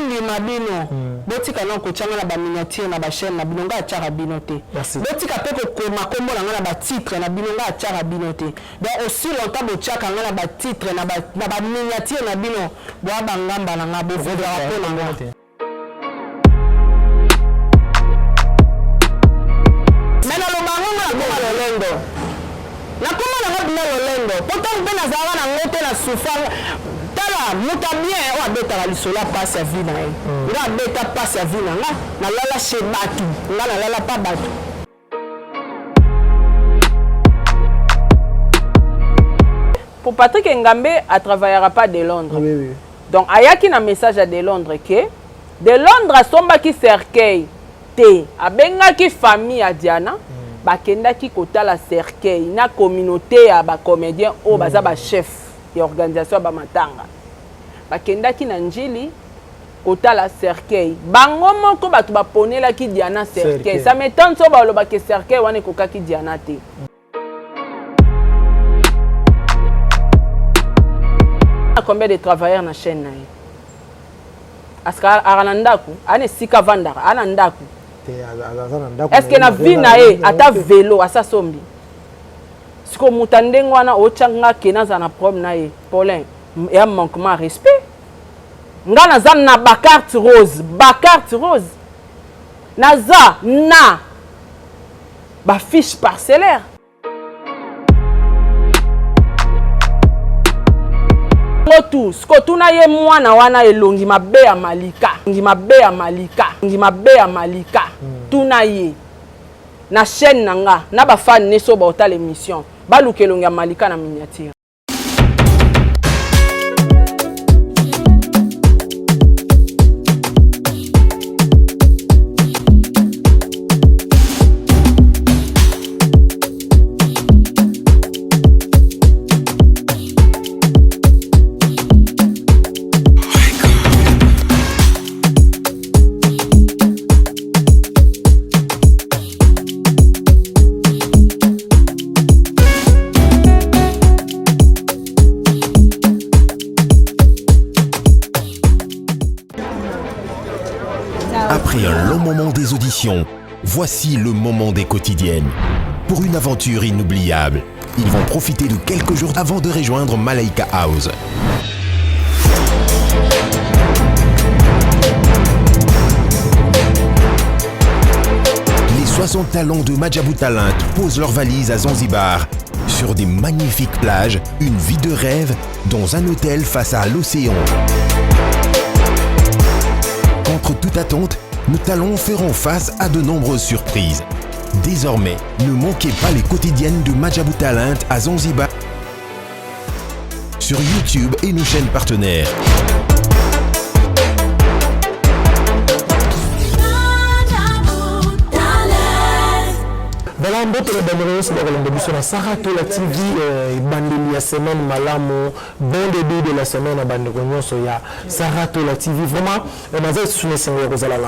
nandi mabino botika na ko changa na ba miniature na ba chaîne na bino nga tchara binote botika pe ko koma kombo na nga na ba titre na bino nga tchara binote donc aussi longtemps bo tchaka nga na ba titre na ba miniature na bino bo ba ngamba na nga bo vodo rapport na nga mena lo bango na ko lolendo na koma na nga lolendo pourtant ben azara na ngote na souffrance tala muta bien o abeta la lisola passe à vie na e nga abeta passe à vie na nga na lala chez batu nga na lala pa batu pour Patrick Ngambe a travaillera pas de Londres oui. Donc ayaki na message à de Londres que de Londres asombaki cercueil te abengaki famille à Diana bakendaki kotala cercueil na communauté ya ba comédien o baza ba chef ya organisation ba matanga bakendaki na njili kotala cercueil bango moko batu baponelaki Diana cercueil ça m'étonne so ba loba ke cercueil wana kokaki Diana te combien de travailleurs na chaîne na ye aska aranandaku ane sika vandara anandaku est-ce que na vie na ye ata vélo asa sombi siko mutandengo wana ochanga kenaza na problème na ye Paulin ya manquement respect nga naza na bakarte rose naza na ba fiche parcellaire tout ce que tu na ye mwana wana elongi mabe ya malika tuna ye na chaîne nanga na ba fan neso ba ota l'émission ba luka elongi ya malika na miniature Après un long moment des auditions, voici le moment des quotidiennes. Pour une aventure inoubliable, ils vont profiter de quelques jours avant de rejoindre Malaika House. Les 60 talents de Madjabou Talent posent leurs valises à Zanzibar, sur des magnifiques plages, une vie de rêve, dans un hôtel face à l'océan. Contre toute attente, nos talents feront face à de nombreuses surprises. Désormais, ne manquez pas les quotidiennes de Madjabou Talent à Zanzibar sur YouTube et nos chaînes partenaires. Voilà, mbote le bandere c'est dans le biso na Sarato la TV bandeli ya semaine malamu bon début de la semaine à bande nyonso ya Sarato la TV vraiment on a fait sur les rozala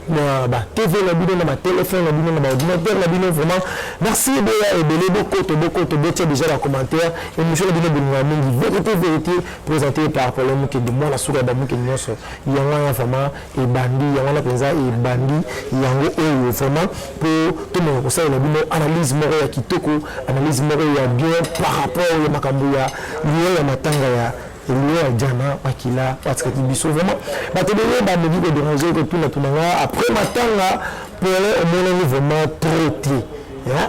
na ba TV la bino na ba téléphone la bino na ba ordinateur la bino vraiment merci de belé beaucoup de déjà la commentaire et monsieur la bino de mingi vérité présenté par Paulin qui de moi la sourate d'amu qui nyonso yanga vraiment et bandi yanga penza et bandi yango oyo vraiment pour tout le monde ça la bino analyse moro ya kitoko analyse moro ya bien par rapport à makambo ya lié ya matanga ya lié ya jana akila parce que biso vraiment ba te donner ba me dire de ranger que tout na après matanga pour le vraiment traité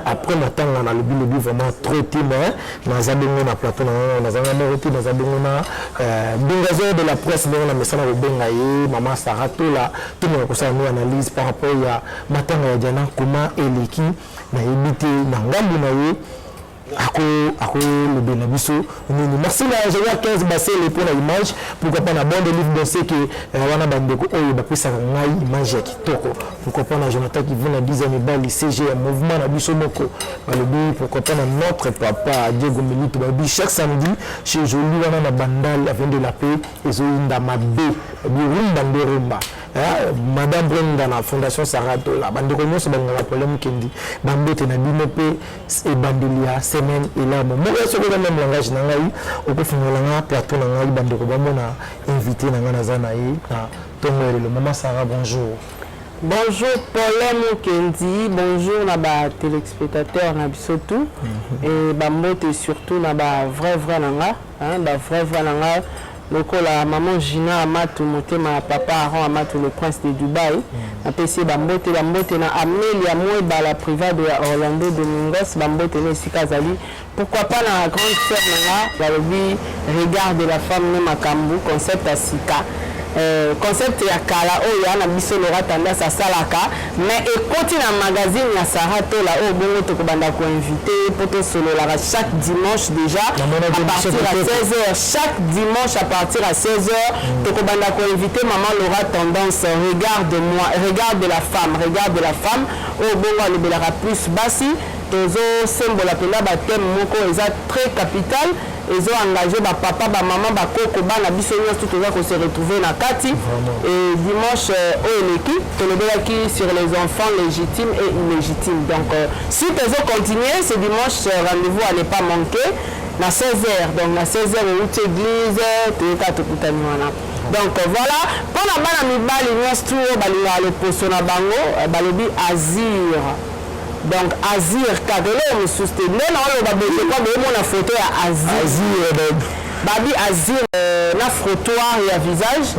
après matanga na lobi vraiment traité mais na zabingo na plateau na zanga moroti na zabingo na bingazo de la presse na mesana ko benga ye mama Sarato la tout le monde ça nous analyse par rapport ya matanga ya jana comment eliki na ebité na ngambu na ye ako le benabiso ni merci la Jéhovah 15 basé les pour l'image pourquoi pas na bon de livre danser que wana bandeko oyo ba pesa ngai image ya kitoko pourquoi pas na Jonathan qui vient na 10 ans ba CG un mouvement na biso moko ba le bi pourquoi pas na notre papa Diego Milito ba bi chaque samedi chez Joli wana na bandal avant de la paix et zo inda mabe bi rumba ndorumba Madame Brenda na Fondation Saratola bandeko nyonso bangala problème kendi bambote na bino pe e bandelia semaine elamo moya soko même langage na ngai okofungola nga plateau na ngai bandeko bamona invité na nga na zana yi na tongo le maman Sarah bonjour. Bonjour Paulin Mokendi, bonjour na ba téléspectateurs na bisotou et bambote surtout na ba vrai nanga, hein, ba vrai nanga. Lokola maman Gina Amatou motema papa Aaron Amatou le prince de Dubaï na PC bambote na Amélia Mweba la privée de Orlando Domingos bambote na Sika Zali pourquoi pas na grande sœur nanga balobi regard de la femme ne makambu concept à Sika concept ya kala oyo ya na biso lora tendance à salaka mais ekoti na magazine ya Saratola oyo bongo tokobanda ko invité poto solo la chaque dimanche déjà à partir à 16h chaque dimanche à partir à 16h tokobanda ko invité maman Laura tendance regarde de la femme oyo bongo alobelaka plus basi tozo sembola pena ba thème moko eza très capital ils ont engagé ba papa ba maman ba koko bana biso nyonso toza ko se retrouver na kati et dimanche au l'équipe tolobelaki sur les enfants légitimes et illégitimes donc si tozo continuer ce dimanche rendez-vous à ne pas manquer na 16h donc na 16h au église toyeka tokutani wana donc voilà pona bana mibali nyonso balinga le poso na bango balobi azir. Donc Azir Kagele mosuste ndena oyo babete kwa bemo na photo ya Azir babi Azir na frottoir ya visage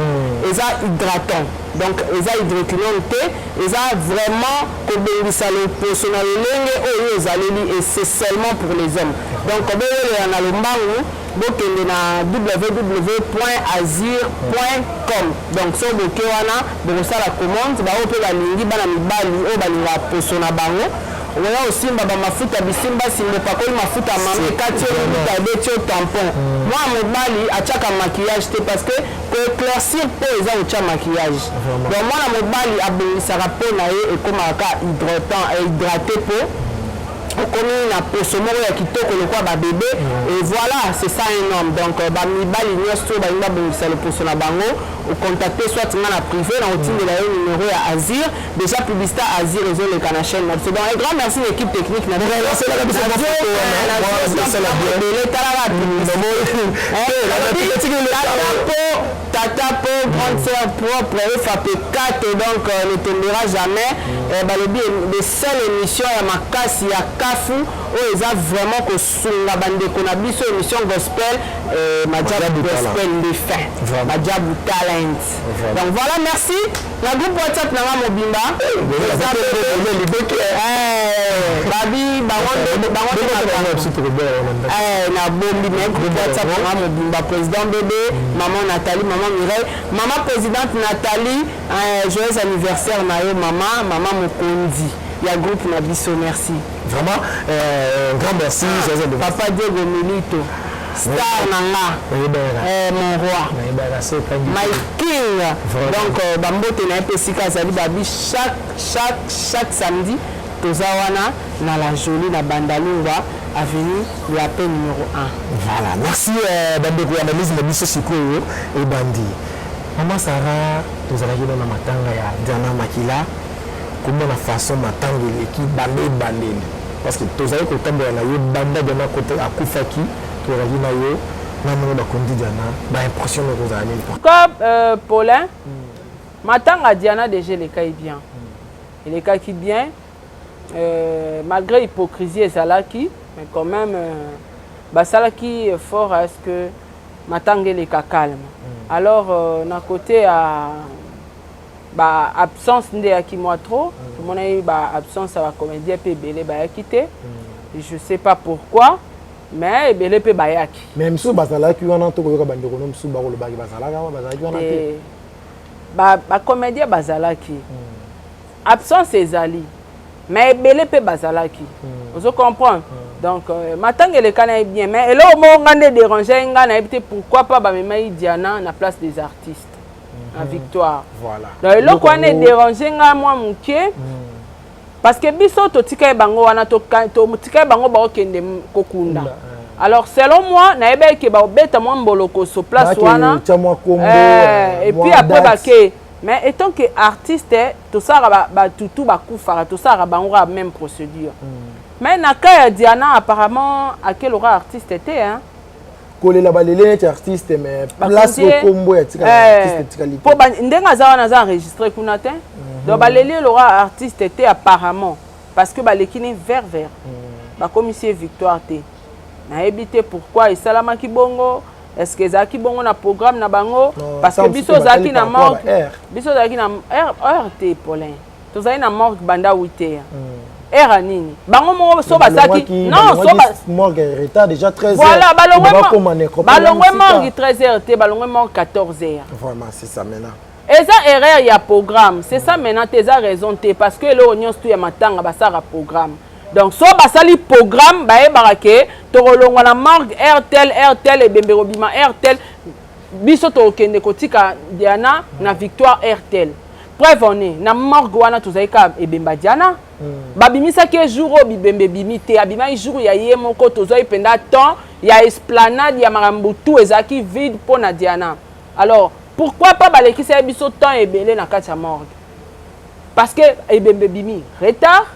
eza hydratant donc eza hydroquinone te eza vraiment kobengisa le poso na lolenge oyo ezaleli et c'est seulement pour les hommes donc obele na lombangu bokende na www.azir.com donc so boke wana bokosala commande bao mpe balingi bana mibali oyo balinga poso na bango oya osimba bamafuta bisimba simbo pakoli mafuta mame kati oyo mita tampon moi mobali atiaka maquillage te parce que koéclaircir mpe eza otya maquillage donc mwana mobali abongisaka mpo na ye ekomaka hydraté po okomi na poso moko ya kitoko lokwa babebe et voilà c'est ça un homme donc bamibali nyonso balingi babongisa le poso na bango ocontacte soit nga na privé na otindela yo numéro ya Azir déjà publicité Azir ezoleka na chaîne na biso donc un grand merci l'équipe technique na tata po grande sœur propre FAP 4 donc ne tombera jamais balobi les seules émissions ya makasi ya kafu oyo eza vraiment kosunga bandeko na biso émission gospel Madjabu gospel de fin Madjabu talent donc voilà merci la groupe WhatsApp na mobimba babi na bombi mais groupe WhatsApp na mobimba président bébé maman Nathalie maman Mireille maman présidente Nathalie joyeux anniversaire na yo maman Mokondi ya groupe na biso merci vraiment grand merci papa Diego Milito star nanga mon roi my king donc bambote na epesika azali babi chaque samedi toza wana na la jolie na Bandalunga avenue la paix numéro 1 voilà merci bandeko ya analyse na biso sikoyo ebandi maman Sarah tozalaki na matanga ya Diana Makila comment la façon matanga eleki bandeli parce que tozali kotambola na yo banda Diana côté akufaki tozalaki na yo nano bakondi Diana baimpression kozala nini Paulin matanga Diana déjà elekaki bien elekaki bien malgré hypocrisie ezalaki mais quand même basalaki fort à ce que matanga eleka calme alors na côté à ba absence nde yaki moi trop tout le monde ba absence à ba comédien pe belé ba quitté je sais pas pourquoi mais belé pe ba yaki même sous basalaki wana to ko yoka bandeko no sous ba ko ba basalaka bazalaki wana te ba comédien bazalaki absence ezali mais belé pe bazalaki vous comprenez donc matanga le kana bien mais là au moment ngande déranger ngana ebité pourquoi pas ba mema Diana na place des artistes en victoire voilà donc là quoi ne déranger nga moi muke parce que biso to tika bango wana to tika bango ba okende kokunda alors selon moi na ebe ke ba beta moi mboloko so place wana et puis après ba ke Mais étant que artiste, tout ça tout bakufara, tout ça aura même procédure. Mais Nakaya Diana apparemment à quel aura artiste était hein. Collé la balélé est artiste mais place au combo est artiste qualité. Pour ndenga za enregistré kunate. Donc balélé l'aura artiste était apparemment parce que balekini vert. Ba commissaire Victoire T. Na ebité pourquoi et salama ki bongo. Est-ce que Zaki bongo na programme na bango parce que biso Zaki na mort biso Zaki na RT Paulin to Zaki na mort banda 8h era nini bango mo so basaki non so mort retard déjà 13h voilà balongwe mort 13h te balongwe mort 14h vraiment c'est ça maintenant eza erreur ya programme c'est ça maintenant tes raison te parce que le onion stu ya matanga basara programme. Donc, so basali programme, bae barake, torolongwa na morgue RTL et Bemberobima RTL, biso to kende kotika Diana na Victoire RTL. Preuve on est, na morgue wana tozaika e Bemba Diana. Babimisa ke jour o bibembe bimite, abima jour ya ye moko tozoi penda temps, ya esplanade ya marambutu ezaki vide pour na Diana. Alors, pourquoi pas balekisa biso temps e belé na kati ya morgue? Parce que e Bembe bimi retard.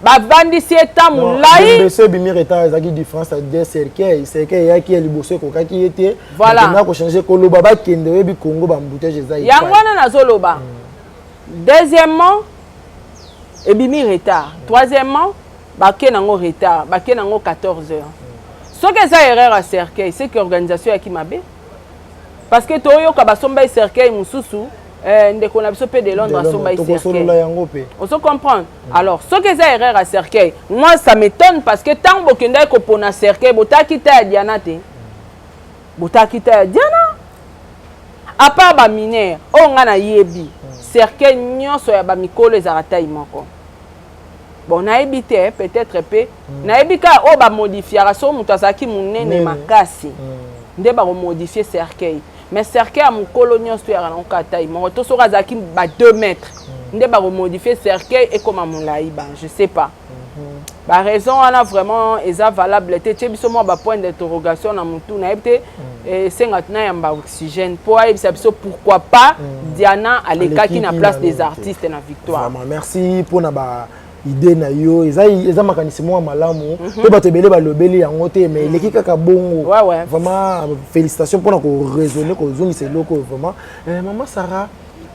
Bavandi si eta moulai bese bimi retard ezaki différence à deux cercueils yaki ya liboso ko ki était voilà na ko changer ko loba ba kende webi Congo ba mbouteage ezaki yangwana nazoloba. Deuxièmement ebimi retard. Troisièmement bake nango retard bake nango 14h. Ce que ça erreur à cercueil c'est que organisation yaki mabe parce que toyo ka basomba cercueil mususu ndeko na biso pe de Londres à somba cercueil. On se comprend. Alors, ce que c'est erreur à cercueil, moi ça m'étonne parce que tant bokenda ko pona cercueil, botaki ta Diana te. Botaki ta Diana. À part ba mineur, on nga na yebi. Cercueil nyonso ya ba mikolo ezarata imoko. Bon na ebité peut-être pe na ebika o ba modifier so mutu azaki munene makasi. Nde ba modifier cercueil. Mais cercueil à mon colonial sur la taille mon retour sera zaki ba 2 mètres nde ba modifier cercueil et comme mon laïba je sais pas ba raison on a vraiment eza valable te biso mo ba point d'interrogation na mutu na ebte et c'est maintenant yamba oxygène pour ça pourquoi pas Diana Aleka qui na place des artistes na Victoire vraiment merci pour na ba idée na yo eza makanisimo malamu pe bato ebele balobeli yango te mais leki kaka bongo vraiment félicitations pour ko raisonner ko zongisa loko vraiment maman Sarah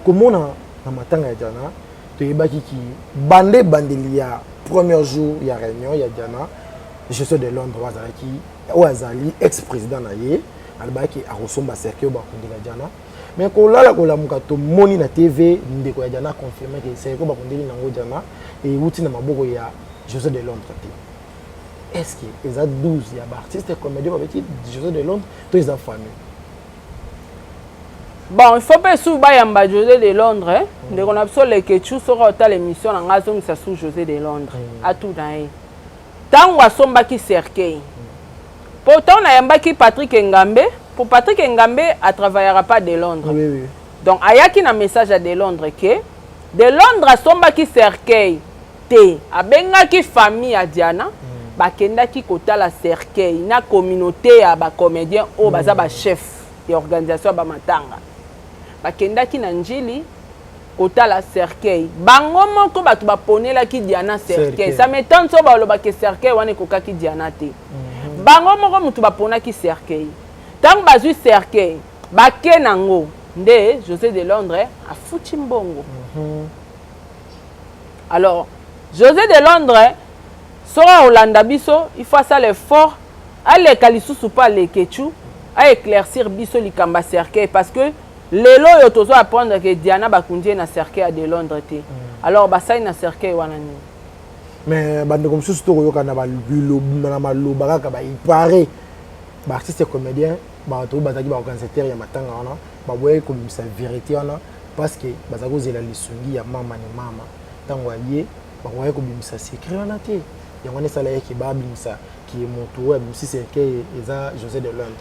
comment na matanga ya Diana to yebaki ki bandeli ya premier jour ya réunion ya Diana je suis de Londres wazalaki wazali ex-président na ye albaki arosomba cercueil ba kundela Diana mais ko lala ko lamuka to moni na TV ndeko ya Diana confirmer que cercueil ba kundeli nango Diana et outil na maboko ya José de Londres. Est-ce que les 12 il y a artistes comédiens avec José de Londres tous les familles. Bon, il faut pas sous bayamba José de Londres hein. De qu'on a besoin les ketchou sur ta l'émission en gazon ça sous José de Londres à tout dans. Tant wa somba ki cercueil. Pourtant na yamba ki Patrick Ngambe, pour Patrick Ngambe à travaillera pas de Londres. Oui. Donc ayaki na message à de Londres que de Londres à somba ki cercueil. Abenga ki famille à Diana bakenda ki kota la cercueil na communauté ya ba comédien o baza ba chef et organisation ba matanga bakenda ki na njili kota la cercueil bango moko batu ba ponela ki Diana cercueil ça m'étonne so ba lo ba ke cercueil wana koka ki Diana te bango moko mutu ba pona ki cercueil tant bazu cercueil bakenango nde José de Londres a futi mbongo alors José de Londres sera Hollanda biso, il faut ça l'effort, aller kalisusu pas les ketchou, à éclaircir biso li kamba cercueil parce que lelo yo tozo apprendre que Diana bakundi na cercueil à de Londres té. Alors ba ça na cercueil wana ni. Mais bande comme surtout to yoka na ba lulo na maloba ka ba ipare. Ba artiste comédien, ba to bazaki ba organisateur ya matanga wana, ba boye comme sa vérité wana parce que bazako zela lisungi ya mama ni mama. Tango aye bakoya kobimisa secret wana te yango ne sala yaki babimisa ki moto web si c'est que eza José de Londres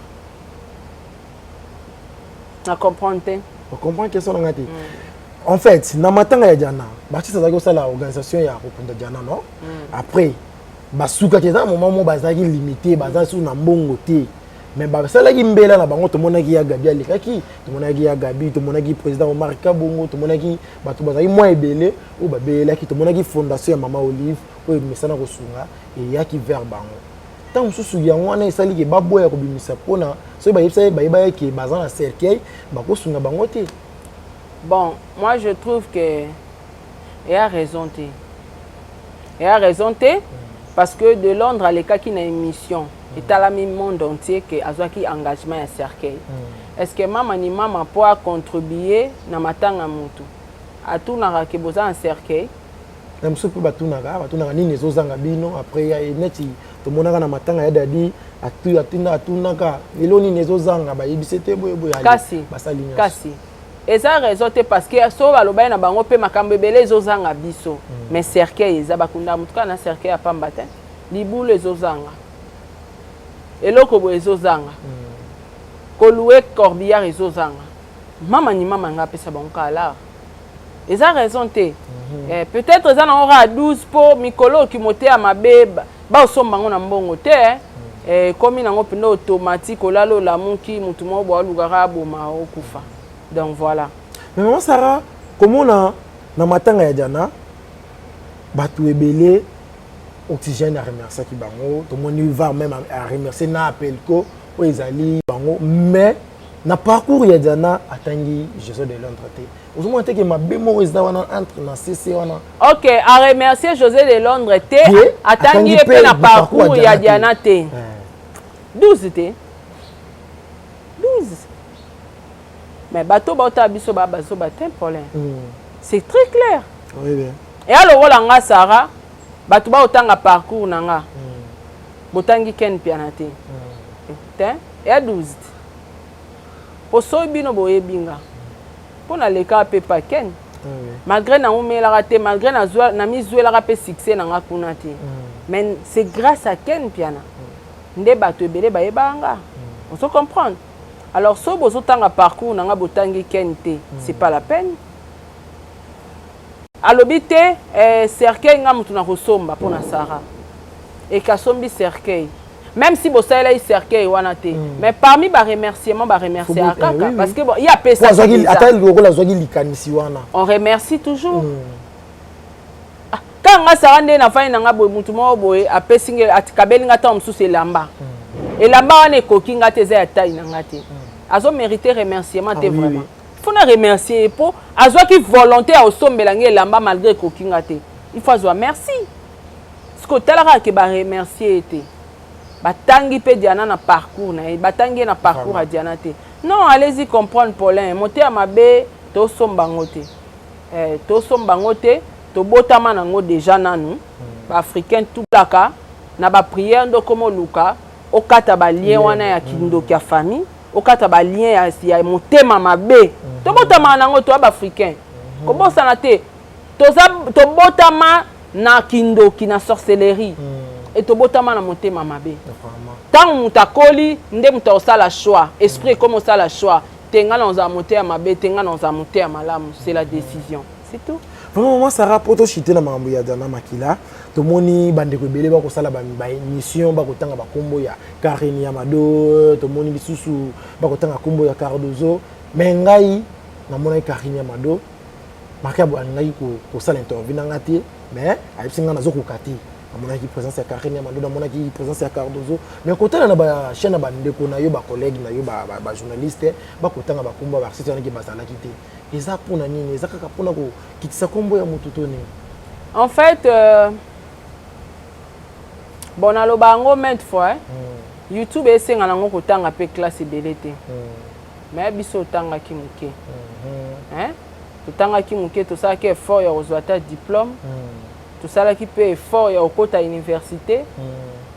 na comprendre on comprend que ça on a dit en fait na matanga ya Diana bati ça ko sala organisation ya kokunda Diana non après basuka ke za moment mo bazaki limité baza sous na mbongo te mais basalaki mbela na bango tomonaki ya Gabi alekaki tomonaki ya Gabi tomonaki président Omar Kabongo tomonaki bato bazali moins ebele o babelaki tomonaki fondation ya Mama Olive oyo mesana kosunga et yaki vers bango tant mosusu yango wana esali ke baboya kobimisa mpona soki bayeba yeke baza na cercueil bakosunga bango te. Bon, moi je trouve que il a raison té. Il a raison té parce que de Londres à l'écart qui n'a émission et à la même monde entier que a qui engagement à cercueil. Est-ce que maman ni maman peut contribuer na matanga mutu à tout na ke boza en cercueil? Na musu pe batunaka nini ezozanga bino après ya neti tomonaka na matanga ya dadi atunaka lelo nini ezozanga bayebise te boye kasi basali kasi eza raison te parce que so baloba na bango pe makambo ebele ezozanga biso mais cercueil eza bakunda mutuka na cercueil ya pamba te libulu ezozanga eloko bo ezozanga koluwe corbillard ezozanga mama ni mama nga pesa bango kala eza raison te peut-être eza na ora 12 po mikolo kimote ya mabeba ba osomba ngo na mbongo te komi nango penda automatique olalo la muki mutu mo bo alugara boma okufa. Donc voilà. Mais maman Sarah, comment na matanga ya jana batu ebele oxygène à remercier ki bango, tout le monde va même à remercier na appel ko o ezali bango mais na parcours ya jana atangi Jésus de Londres te. Vous montrez que ma bémo ezda wana entre na CC wana. OK, à remercier José de Londres te atangi pe na parcours ya jana te. 12 te. 12. Mais bateau bata biso ba bazo batem problème. C'est très clair. Oui bien. Et alors wala nga Sarah bato ba otanga parcours nanga. Botangi ken pianate. Te et 12. Po so bino boye binga. Pona le ka pe pa ken. Malgré na umela raté malgré na zwa na mizuela ka pe succès nanga kunati. Mais c'est grâce à ken piana. Nde bato ebele ba yebanga. On se comprend. Alors, si vous avez un parcours, vous avez c'est pas la peine. Alors, cercueil, vous avez un pour Sarah. Et kasombi cercueil. Même si vous avez un cercueil, mais parmi les remerciements, vous remerciez à Kaka. Parce qu'il y a personne. On remercie toujours. Quand Sarah n'a pas et là-bas, on est coquin à tes états. Azo mérité remerciement vraiment. Il faut remercier pour azo qui volontaire au sommet là-bas malgré coquin à il faut dire merci. Ce que tu as que remercier était. Batangi pe diana na parcours na batangi na parcours à diana te. Non, allez-y comprendre Paulin. Monter à ma bé to sombangote. To sombangote to botama nango déjà nanu. Ba africain tout laka na ba prière ndo comme Luka. Okata ba lien wana ya kindo kia famille okata ba lien ya motema mabe to botama nango to ba africain ko bosana te to botama na kindo ki na sorcellerie et to botama na motema mabe tant mutakoli nde mutosala choix esprit comme ça la choix tenga na za motema mabe tenga na za motema malamu c'est la décision c'est tout. Vraiment moi ça rapporte chité na mambo ya dana makila to moni bande ko belé ba ko sala ba mission ba ko tanga ba kombo ya Karine Yamado to moni lisusu ba ko tanga kombo ya Cardozo mais ngai na mona Karine Yamado makabo ngai ko sala interview ngati mais ayipsinga na zoko kati amona ki présence ya Karine Yamado na mona ki présence ya Cardozo mais ko tala na ba chaîne ba ndeko na yo ba collègue na yo ba journaliste ba ko tanga ba kombo ba artiste na ki basala kité. En fait, bon, à l'obango maintes fois, YouTube est un ango kotanga pe classe belete. Mais biso tanga kimuke. Hein? Tanga kimuke tout ça qui est fort ya ozwata diplôme. Tout ça là qui peut fort ya okota université.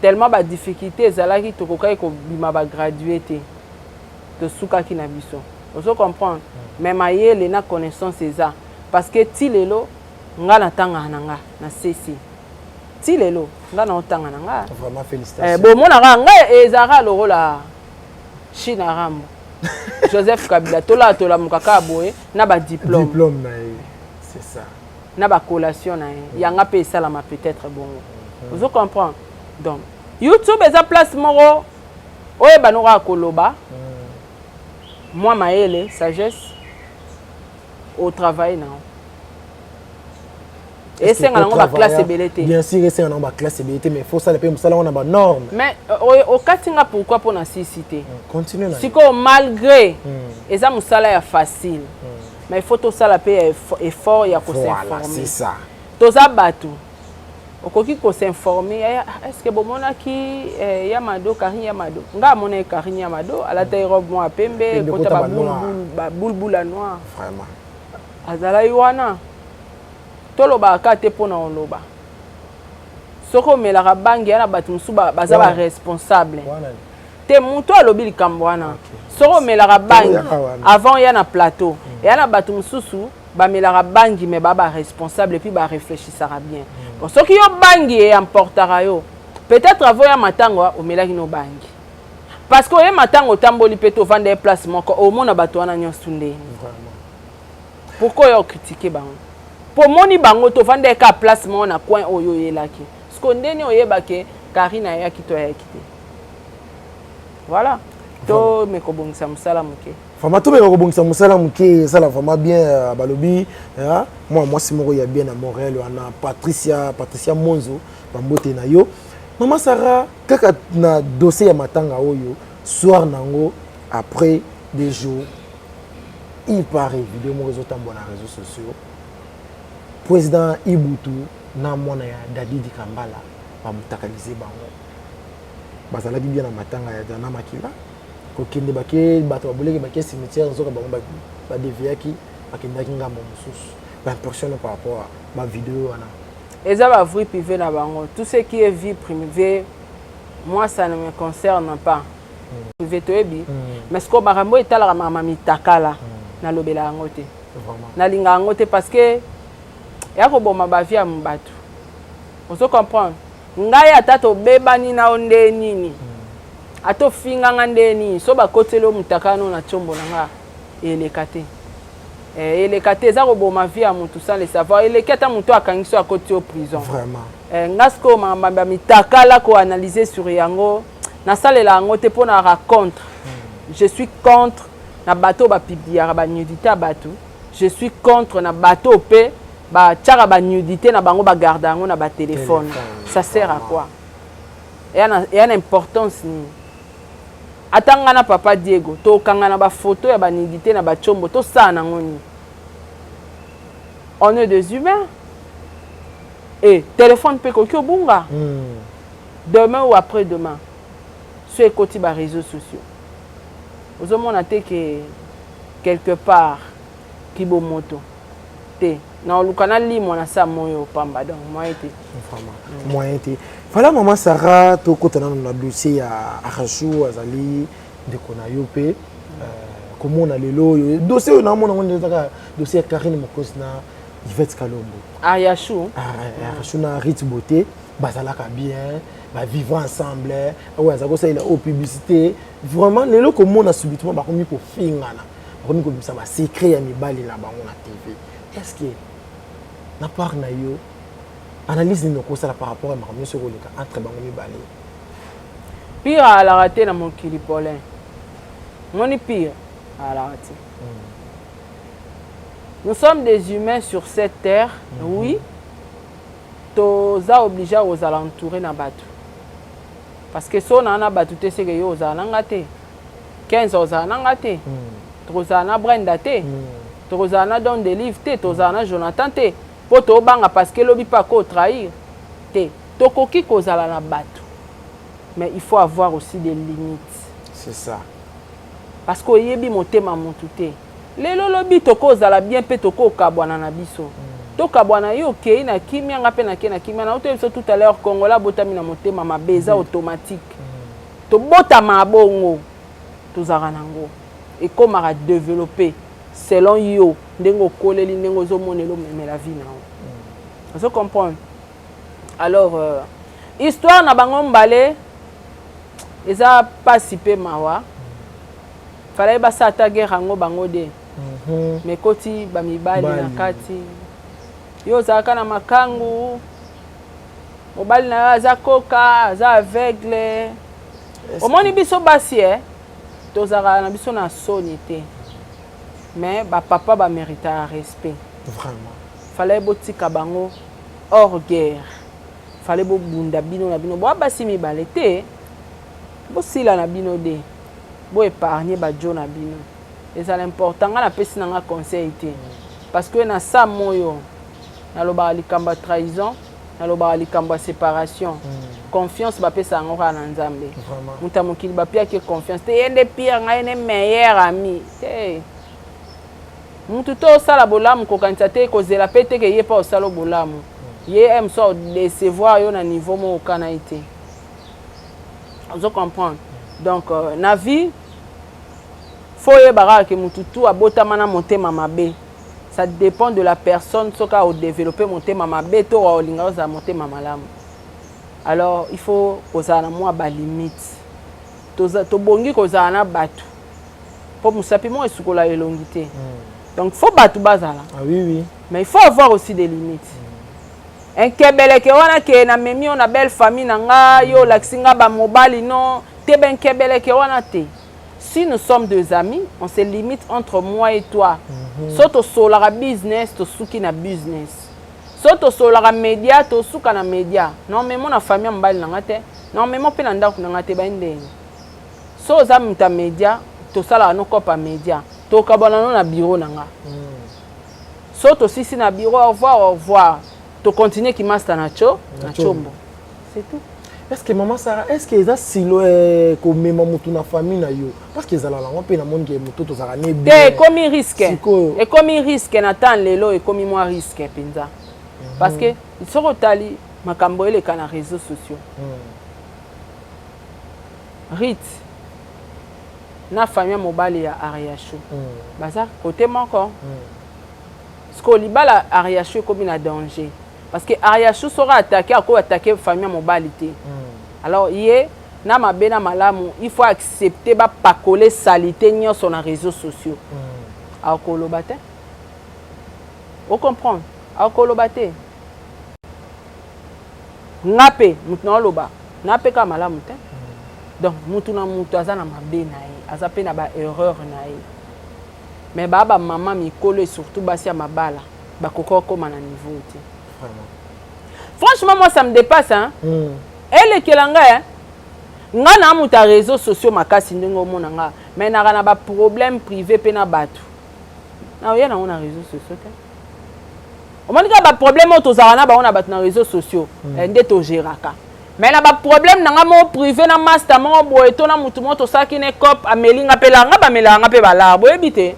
Tellement ba difficulté zala ki tokokai ko bima ba graduer te. To suka ki na biso. Vous comprenez? Mais maïe les na connaissance c'est ça parce que tilelo nga na tanga nanga na ceci tilelo nga na tanga nanga vraiment félicitations bon mon nga ezara loro la Chine Rambo Joseph Kabila tola mukaka boye na ba diplôme c'est ça na ba collation na yanga pe ça la peut-être bon vous comprenez donc YouTube est à place moro oye banoka koloba moi maele sagesse au travail non et c'est nga ba classe ébélité bien sûr c'est nga ba classe ébélité mais faut ça les payer musala on a ba norme mais au katinga pourquoi pour na cité continue na siko malgré eza musala ya facile mais il faut tout ça la payer effort ya ko s'informer voilà c'est ça toza batu okoki ko s'informer est-ce que bomona ki Yamado Karine Yamado nga mona Karine Yamado ala taille robe moi pembe kota ba bulbula noir vraiment azala yuana toloba kate pona oloba soko melaka bangi yana batu musuba baza ba responsable te muto alobi likambo wana soko melaka bangi avant yana plateau yana batu mususu ba melaka bangi mais baba responsable et puis ba réfléchissera bien bon soki yo bangi e importera yo peut-être avant ya matango o melaki no bangi parce que ye matango tamboli peto vendre place moko au mona batu wana nyonso ndeni pourquoi yo critiquer bango pour moni bango to vendre ka place mo na coin oyo yelaki sko ndeni oyebake Karina ya kito ya kité voilà to me ko bongisa musala muke vraiment to me ko bongisa musala muke ça la vraiment bien balobi moi si moko ya bien à Montréal on a Patricia Monzo bambote na yo maman Sarah kaka na dossier ya matanga oyo soir nango après des jours il paraît vidéo mo réseau tambo na réseaux sociaux président Ibutu na mona ya Dadidi Kambala ba mutakaliser bango bazala bien na matanga ya Dana Makila ko kende bake bato baboleki bake cimetière nzoka bango ba deviaki bakendaki ngambo mususu ba impressionné par rapport à ma vidéo wana eza ba vie privée na bango tout ce qui est vie privée moi ça ne me concerne pas privé toyebi mais ce ko barambo etala mama mitakala na lobela yango te na linga yango te parce que ya ko boma ba vie ya mbatu on se comprendre ngai atato bebani na onde nini ato finga ngande nini so ba kotelo mutakano na chombo nanga elekate elekate za ko boma vie ya mutu sans le savoir elekata mutu akangiso akoti au prison vraiment ngasko mamba mitakala ko analyser sur yango na salela yango te pona raconte je suis contre na bateau ba publier ba nudité bateau je suis contre na bateau pe ba tchara ba nudité na bango ba garder yango na ba téléphone ça sert à quoi et y a une importance ni atanga na papa Diego to kanga na ba photo ya ba nudité na ba chombo to sana ngoni on est des humains et téléphone pe ko bunga demain ou après demain sur les ba réseaux sociaux aux hommes on a été que quelque part qui bo moto te na le canal li mona sa moyo pamba donc moi été vraiment moi été voilà maman Sarah to kotana na dossier ya Arachou azali de konayope comment on a lelo dossier na mona on dossier Karine Mokosi na Yvette Kalombo Arachou na Rit Beauté bazalaka bien ba vivre ensemble ouais ça ça il a au publicité vraiment lelo comment on a subitement ba komi ko fingana komi ko bisa ba secret ya mibali la bango na TV est-ce que na part na yo analyse ni ko sala par rapport à makamyo sur le cas entre bango mibali pire à la raté na mon kilipolin moni pire à la raté nous sommes des humains sur cette terre oui toza obligé aux alentours na batu parce que so na batu te c'est que yo za nanga te 15 aux nanga te tozana Brenda te tozana don de livre te tozana Jonathan te poto banga parce que lobi pas ko trahir te tokoki kozala na batu mais il faut avoir aussi des limites c'est ça parce que yebi motema mutu te lelo lobi tokozala bien pe toko kabwana na biso tokabwana yo kei na kimia ngape na kena kimia na oto tout à l'heure Congola botami na motema mabeza automatique to bota mabongo tozara nango et comme à développer selon yo ndengo koleli ndengo zo monelo mais la vie na on comprend alors histoire na bango mbale eza pas si peu mawa fallait ba sa ta guerre ngo bango de mais koti ba mibali na kati yo zaka na makangu mobali na za koka za aveugle omoni biso basi tozala na biso na soni te mais bapapa bamérita respect vraiment fallait botika bango hors guerre fallait bobunda bino na bino boa basi mibale te bosila na bino de bo épargner bajo na bino ezala important nga napesi na nga conseil te parce que na sa moyo nalobaka likambo ya trahison nalobaka likambo ya séparation confiance bapesa yango kaka na nzambe moto ya mokili bapiaki confiance te ye nde pire ngai ne meilleur ami te mutu to osala bolamu kokanisa te kozela pe te ke ye mpa osala bolamu ye aime so décevoir yo na niveau moko okana ye te ozo comprendre donc na vie faut yebaka ke mutu tu abotama na motema mabe ça dépend de la personne soka au développer motema mabe to olinga ozala motema malamu alors il faut kozala na mwa balimite tobongi kozala na bato mpo mosapi mo esukola elongi te donc faut bato bazala oui mais il faut avoir aussi des limites enkebeleke wana ke na memi on a belle famille na nga yo lakisi nga bamobali non te benkebeleke wana te si nous sommes deux amis on se limite entre moi et toi so tosolaka business tosuki na business so tosolaka média tosuka na média non memo na famille ya mobali na nga te non memo mpe na ndako na nga te bandenge so oza muta média tosalaka nokopa média tokabwana no na bureau na nga so tosisi na bureau au revoir to continuer ki master na chombo c'est tout. Est-ce que maman Sarah est-ce que eza silo ko mema mutu na famille na yo parce que ezala lango pe na monde ke mutu to zaka ne bien te komi risque na tan lelo ekomi moi risque penza parce que soko tali makambo eleka na réseaux sociaux Rit na famille mobali ya Ariacho baza côté moko sko libala Ariacho ekomi na danger parce que Ariacho sera attaqué à quoi attaquer famille mobalité. Alors hier na mabe na malamu il faut accepter ba pakoler salité nyo sur les réseaux sociaux. A kolobate. On comprend. A kolobate. Ngape mutna loba. Nape ka malamu te. Donc mutu na mutu azana mabe na ye, azape na ba erreur na ye. Mais baba maman mikolo et surtout basi ya mabala ba kokoko comme na niveau te. Franchement, moi, ça me dépasse. Hein? Elle est kelanga. Nga na muta réseaux sociaux makasi ndingo monanga. Mais na na ba problème privé pe na batu. Na oya na on réseaux sociaux. O mani ka ba problème to zana ba on a batu na réseaux sociaux. Ndé to geraka. Mais na ba problème na nga mo privé na master mo boy to na mutu mo to saki ne cop amelinga pe la nga ba melanga pe bala boy bité.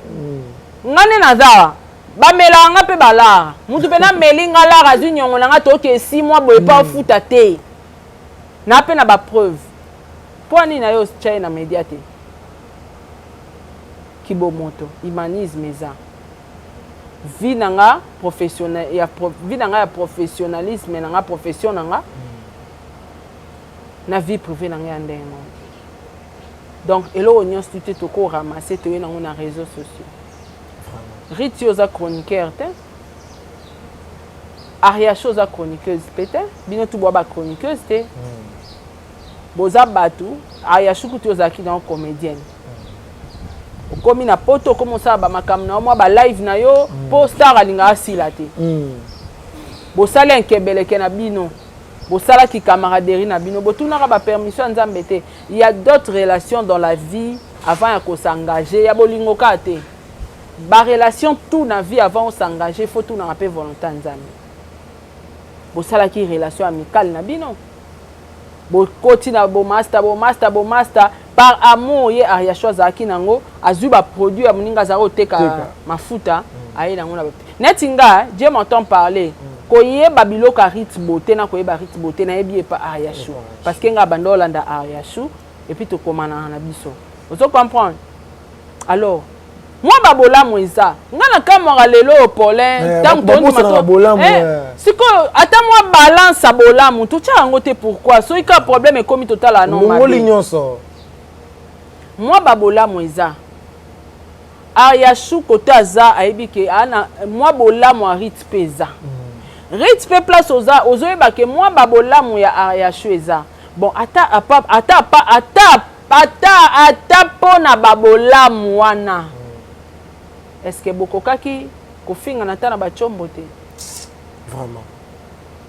Ngane na za ba melanga pe bala mutu pe na melinga la razu nyongo na nga to ke 6 mois boy pa futa te na pe na ba preuve poni na yo chai na médiate kibo moto humanisme za vie na nga professionnel ya vie na nga ya professionnalisme na nga profession na nga na vie privée na nga ndenge donc elo onyo studio to ko ramasser to na ngona réseaux sociaux. Rit yoza chroniqueur te Ariacho za chroniqueuse peut-être bino tu bois ba chroniqueuse te boza batu Ariacho ku yoza ki dans comédienne komi na poto comme ça ba makam na moi ba live na yo poster alinga asila te bo sala nkebeleke na bino bo sala ki camaraderie na bino bo tunaka ba permission nzambe te. Il y a d'autres relations dans la vie avant ya ko s'engager ya bolingo ka te. Ba relation tout na vie avant de s'engager faut tout na rappel volonté nzambe bo sala ki relation amicale na bino bo koti na bo master par amour ye Ariacho zaki nango azuba produit ya muninga za oteka mafuta ayi nango na netinga Dieu m'entend parler ko ye babilo ka rit beauté na ko ye ba rit beauté na yebi pa Ariacho parce que nga bandola nda Ariacho et puis to komana na biso vous comprendre. Alors moi babola moisa ngana kamara lelo polin tant tondi mato siko ata moi balance abola mutu tia ngote pourquoi so ika problème est comme total à non moi babola moisa Ariacho kotaza aibike ana moi bola mo rit peza rit pe place oza ozoyeba ke moi babola mo ya Ariacho eza bon ata pona babolamu wana est-ce que bokokaki kofinga na tana bachombo te vraiment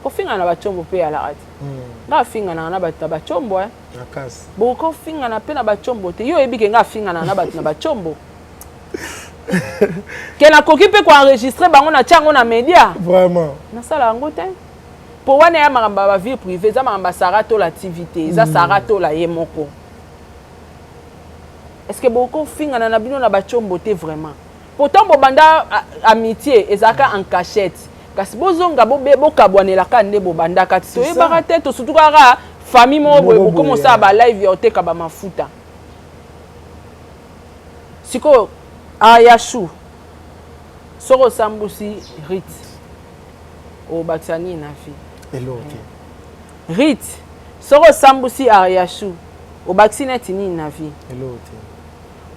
kofinga na bachombo pe ya la ati nga finga na bata bachombo nakasi boko finga na pe na bachombo te yo ebike nga finga na bata na bachombo ke na koki pe ko enregistrer bango na chango na media vraiment na sala yango te po wana ya makamba ba vie privée za makamba sarato la activité za sarato la yemoko est-ce que boko finga na bino na bachombo te vraiment pourtant bobanda amitié ezaka en cachette kasi bozonga bokabwanela ka nde bobanda kati toyebaka te to surtout kaka famille mo boye bokomosa ba live ya oteka ba mafuta siko ayashu soko sambusi rit o batsani na fi eloke rit soko sambusi ayashu o vaccinette ni na vie eloke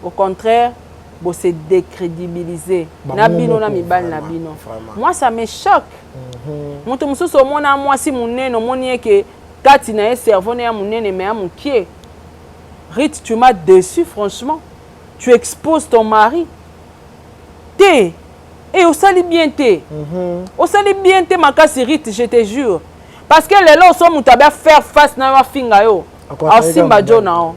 au contraire bo se décrédibiliser na bino na mibali na bino moi ça me choque moto mususu omona moi si muneno moni que kati na cerveau na munene mais amukie Rit tu m'as déçu franchement tu exposes ton mari té et au sali bien té au sali bien té makasi Rit je te jure parce que les là sont mutabia faire face na wa finga yo au simba jona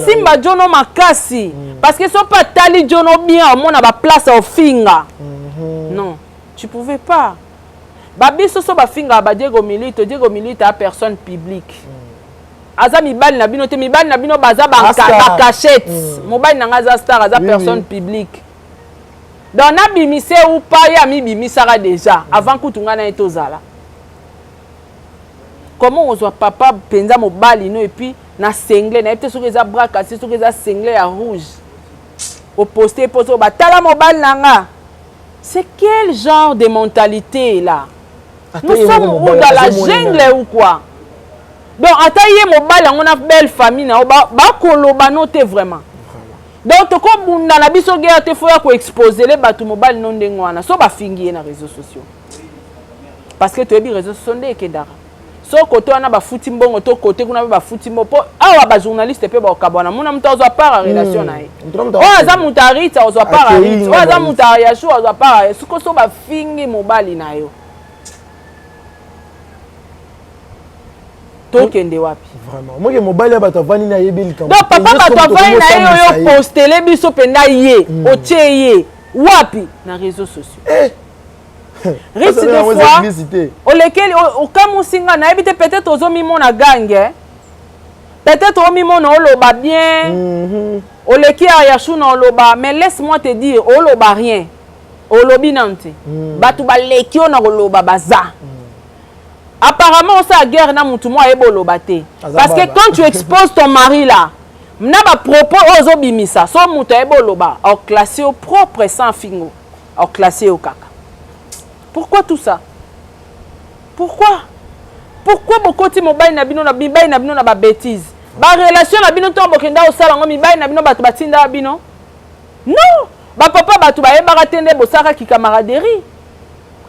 simba jono makasi parce que so pas tali jono bien au mona ba place au finga non tu pouvais pas babi so ba finga ba Diego Milito à personne publique aza mibali na bino te mibali na bino baza ba cachette mobali na ngaza star aza personne publique donc na bimise ou pas ya mi bimisara déjà avant kutunga na etozala. Comment on voit papa penza mobali no et puis na sengle na epte soki eza bras cassé soki eza sengle ya rouge au poster poto ba tala mobali nanga c'est quel genre de mentalité là nous sommes où dans la jungle ou quoi donc ataye mobali on a belle famille na ba koloba no te vraiment donc to ko bunda na biso guerre te faut ya ko exposer les batu mobali non ndengo wana so ba fingi na réseaux sociaux parce que to ebi réseaux sociaux ndeke dara so koto wana ba futi mbongo to kote kuna ba futi mbo po awa ba journaliste pe ba okabona muna mtu ozo para relation na ye o aza mutarita ozo para rit o aza mutaria shu ozo para suko so ba fingi mobali na yo to kende wapi vraiment moi que mobali ba tavani na yebeli kam donc papa ba tavani na yo poster biso penda ye o tie wapi na réseaux sociaux Risque de fois, au lequel au Kamusinga na habité peut-être aux hommes na gangue, peut-être aux mimon na oloba bien, au lequel ayashu na oloba, mais laisse-moi te dire, oloba rien, olobi nante, batu ba lekio na oloba baza. Apparemment ça guerre na mutu mo ebo oloba te, parce que quand tu exposes ton mari là, na ba propos aux obimisa, so mutu ebo oloba, au classé au propre sans fingo, au classé au kaka. Pourquoi tout ça? Pourquoi beaucoup de mobile na bino na bibay na bino na ba bêtise? Ba relation na bino to bokenda o sala ngo mibay na bino batu batinda bino? Non! Ba papa batu ba yeba tende bosaka ki camaraderie.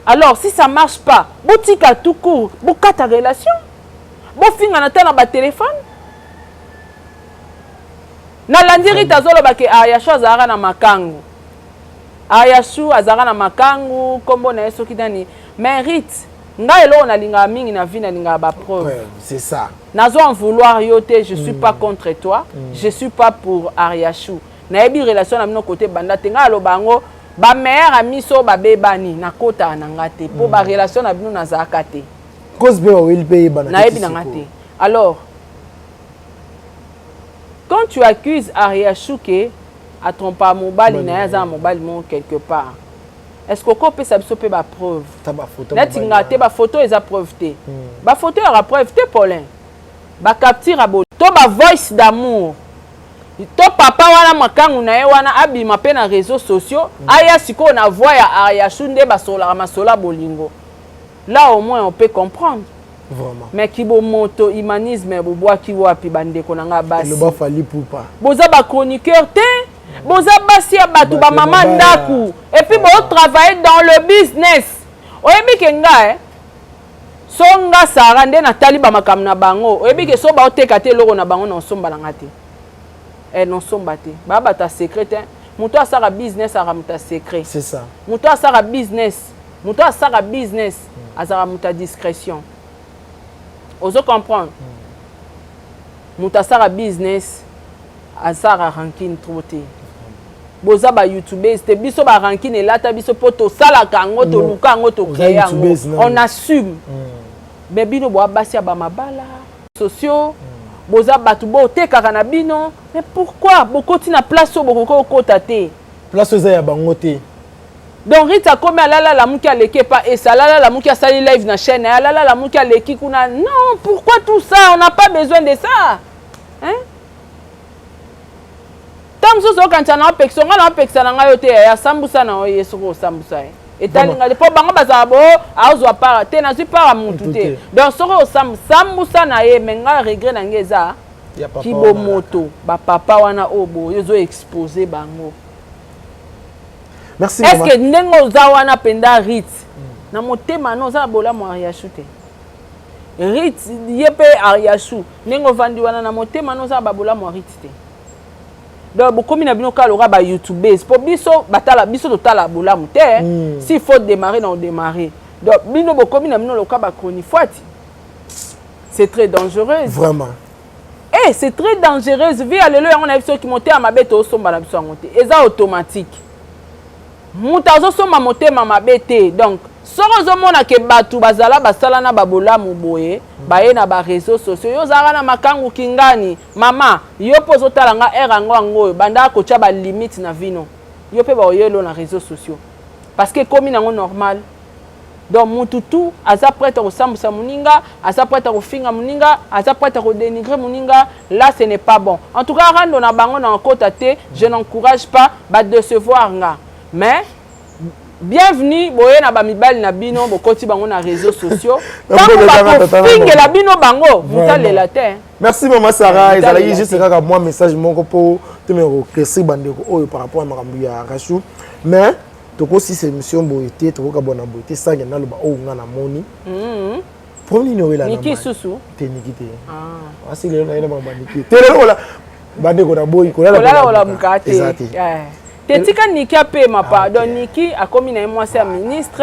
Alors si ça marche pas, botika tout court, bokata relation. Bo finga na tana ba téléphone. Na landiri tazolo ba ke ayasho azara na makangu. Ayashu azara na makangu kombo na yeso kidani mérite nga elo na linga mingi na vie na linga ba preuve c'est ça nazo en vouloir yote je suis pas contre toi je suis pas pour Ayashu na ebi relation na mino côté banda te nga alo bango ba meilleur ami so ba bebani na kota na ngate po ba relation na bino na zakate cause be will pay bana na ebi na ngate. Alors quand tu accuses Ayashu que à tromper mobile na yaza mobile mon quelque part est-ce que ko peut s'absorber ba preuve ta ba photo na tingate ba photo eza preuve te ba photo ya preuve te Paulin ba capture abo to ba voice d'amour to papa wana makangu na ye wana abima pe na réseaux sociaux aya siko na voix ya Ayashu nde ba sola masola bolingo là au moins on peut comprendre vraiment mais kibo moto humanisme boboa ki wapi bandeko na nga basi le ba fali pour pas boza ba chroniqueur te boza basi ya batu ba mama ndaku et puis bo travailler dans le business oyebi ke nga songa sara nde na taliba makam na bango oyebi ke so ba oteka te loko na bango na somba na ngate non somba te baba ta secret muto asaka business ara muta secret c'est ça muto asaka business azara muta discrétion ozo comprendre muto asaka business azara ranking trop te boza ba youtubers te biso ba ranking elata biso poto sala kango to luka ngo to créer on assume mais bino bo abasi ba mabala sociaux boza batu bo tekaka na bino mais pourquoi bokoti na place o bokoko kota te place oza ya bango te donc Rita comme alala la muki aleke pas et ça la muki sali live na chaîne alala la muki aleki kuna non pourquoi tout ça on n'a pas besoin de ça hein tamso so kanta na pexonga na pexa na ngayo te ya sambusa na yeso ko sambusa etalinga po bango bazabo azwa para te na zipara mutu te donc soko sambusa na ye menga regret na ngeza kibo moto ba papa wana obo yozo exposer bango. Merci. Est-ce que nengo za wana penda rit na motema no za bola mo ariashu te rit yepe ariashu nengo vandi wana na motema no za babola mo rit te donc bokomi na bino ka lora ba youtubers po biso batala biso totala bola muté si faut démarrer na démarrer donc bino bokomi na bino loka ba chronifuati c'est très dangereux vraiment c'est très dangereux vi alelo on a vu ceux qui monter à mabeto au somba na biso monter eza automatique mutazo somba motema mabete donc soko zomona ke batu bazala basala na babola muboye baye na ba réseaux sociaux yo zara na makangu kingani mama yo pozo talanga erango ngo banda ko cha ba limite na vino yo pe ba oyelo na réseaux sociaux parce que comme nango normal donc mututu aza prête ko sambusa muninga aza prête ko finga muninga aza prête ko dénigrer muninga là ce n'est pas bon en tout cas rando na bango na kota te je n'encourage pas ba décevoir nga mais bienvenue boye na ba mibali na bino bokoti bango na réseaux sociaux tango finge la bino bango mutale la terre. Merci maman Sarah ezala juste kaka moi message moko po te me requesser bandeko oyo par rapport à makambu ya Rachou mais toko si c'est émission boyete toko ka bona boyete ça ngena loba o nga na moni premier no wela na Niki susu te Niki te asi le na ina mama Niki te le wala bandeko na boy ko la mukate Tetika Niki a payé ma part. Donc Niki a commis un mois c'est ministre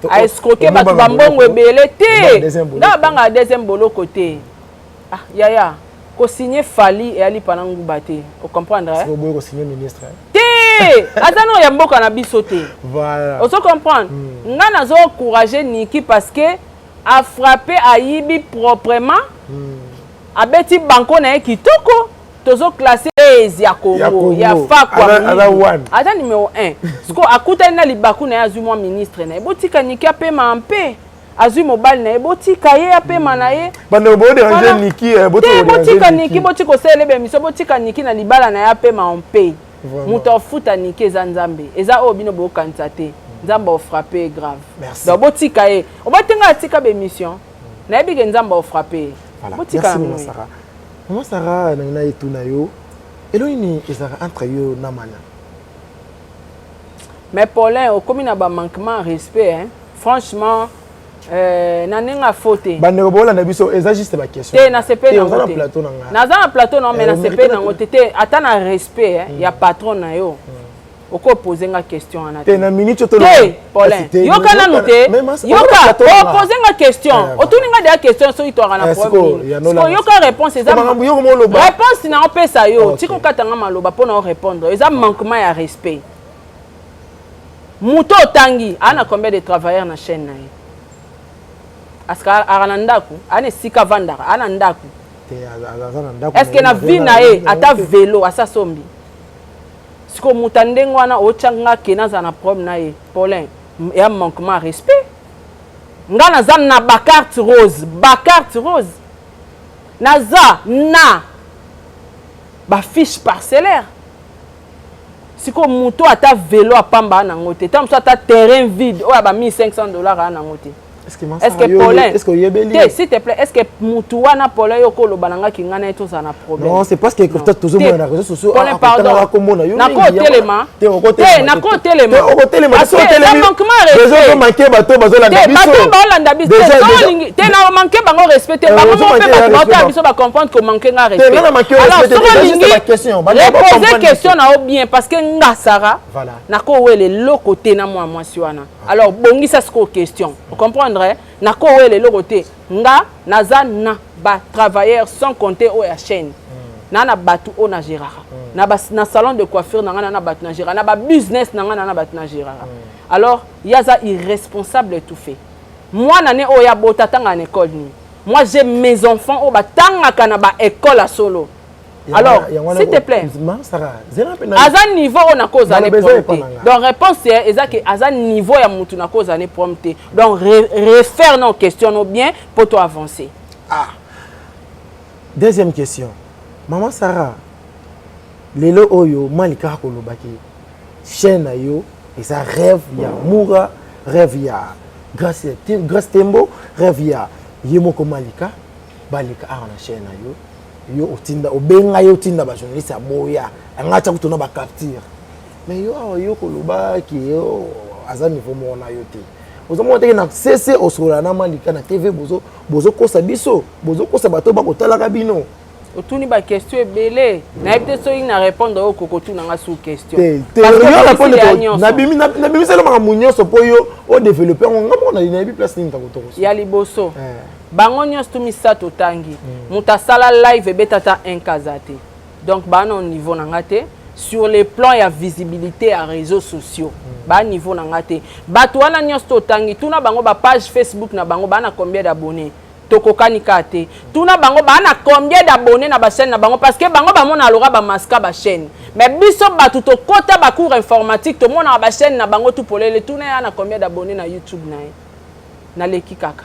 a escroqué ma bambongo ebele te. Da banga deuxième bolo côté. Ah yaya ko signer Fali et Ali Panangu Baté. Vous comprendre hein? Ko signer ministre. Te azano ya mboka na biso te. Voilà. Vous comprendre? Nga nazo encourager Niki parce que a frappé a yibi proprement. A beti banko na kitoko. Tozo classé ya Congo ya fa kwa ata numéro 1 sko akuta na libaku na azu ministre na botika Niki ape mampe azu mobile na botika ye ape manaye bande bo déranger Niki botika Niki botiko selebe miso botika Niki na libala na ape mampe muto futa Niki eza nzambe eza obino bo kantate nzamba o frapper grave donc botika ye obatenga atika be mission na ebige nzamba o frapper botika na Sarah. Maman Sarah na etuna yo eloni ezaka entre yo na mana mais Paulin au comme na ba manquement respect hein franchement na nenga faute bandeko bola na biso eza juste ba question te na CP na ngote plateau na nga na za plateau non mais na CP na ngote te ata na respect hein ya patron na yo oko poser nga question ana te na minute to Paulin yoka na noté yoka poser nga question otuninga de question so itwaka na problème so yoka réponse eza réponse na opesa yo tiko katanga maloba pona répondre eza manquement ya respect muto tangi ana combien de travailleurs na chaîne na ye aska arana ndaku ana sika vandaka ana ndaku est-ce que na vie na ye ata vélo asa sombi siko mutandengo wana ochanga kena za na problème na ye Paulin ya manquement respect ngana za na bakarte rose naza na ba fiche parcellaire siko muto ata vélo apamba na ngote tam so ata terrain vide o ba $1500 na ngote est-ce que Paulin s'il te plaît est-ce que mutuana Paulin yoko lo bananga kingana eto ça na problème non c'est parce que peut-être tous les réseaux sociaux Paulin pardon nako telema nako telema parce que ça manquement respect manquer bateau bazolanda biso te na manquer bango respecter bango mo pe bato biso ba comprendre que manquer nga respect alors poser question na bien parce que nga Sarah nako wele lo côté na moi siwana alors bongi ça c'est question vous comprendre nako wele lo côté nga naza na ba travailleurs sans compter au chaîne na batu o na gérara na salon de coiffure na batu na gérara na ba business na batu na gérara alors yaza irresponsable tout fait moi nané o ya bota tanga na école ni moi j'ai mes enfants au batanga kana ba école à solo alors s'il te plaît à un niveau on a cause à prompter donc réponse c'est exact à un niveau ya mutu na cause à prompter donc refaire nos questions bien pour toi avancer. Deuxième question. Maman Sarah, lelo oyo malika kolobaki chaîne yo et ça rêve ya Moura, rêve ya Grace Tembo, rêve ya Yemoko Malika, balika na chaîne yo otinda obenga yo tinda ba journaliste aboya ngacha kutona ba capture mais yo kolobaki yo aza niveau mona yo te ozomo te na cc osola na Malika na TV bozo kosa biso bozo kosa bato ba kotala ka bino otuni ba question ebele na peut so ina répondre au kokotu na nga sous question parce que répondre na bimi selo ma munyoso po yo o développer ngamo na ina bi place ni takotoko ya liboso bango nyos tumi sato tangi mutasala live betata inkazate donc ba na niveau na ngate sur les plans ya visibilité à réseaux sociaux ba niveau na ngate bato wana nyos to tangi tuna bango ba page Facebook na bango ba na combien d'abonnés tokokani kate tuna bango ba na combien d'abonnés na ba chaîne na bango parce que bango ba mona alora ba maska ba chaîne mais biso batu to kota ba cours informatique to mona ba chaîne na bango tout polele tuna ya na combien d'abonnés na YouTube na leki kaka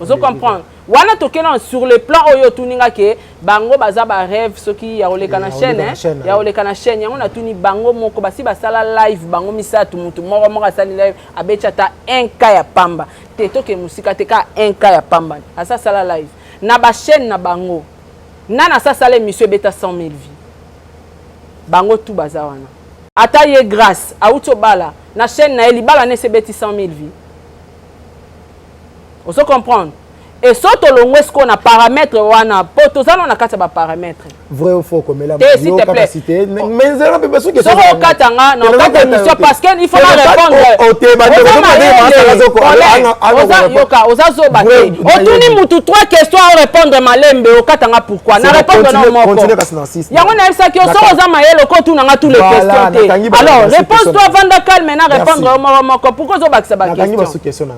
vous comprendre wana tokena sur le plan oyo tuninga ke bango baza ba rêve soki ya oleka na chaîne ya oleka na chaîne yango na tuni bango moko basi basala live bango misatu mutu moko asali live abechata 1K ya pamba te toke musika te ka 1K ya pamba asa sala live na ba chaîne na bango nana sa sala monsieur beta 100 000 vies bango tout baza wana ata ye grâce auto bala na chaîne na eli bala ne se beti 100 000 vies. On se comprendre. Et surtout est-ce qu'on a paramètres wana poto ça on a quatre paramètres. Vrai ou faux comme la capacité. Mais zéro peu parce que ça on katanga non pas émission parce que il faut répondre. Ozazo baté. Otuni mutu trois questions à répondre malembe o katanga pourquoi. Na répondre non moko. Yango na ça que so oza mayelo ko tu na tous les questions. Alors réponse-toi vanda calme na répondre moko pourquoi zo bakisa ba question.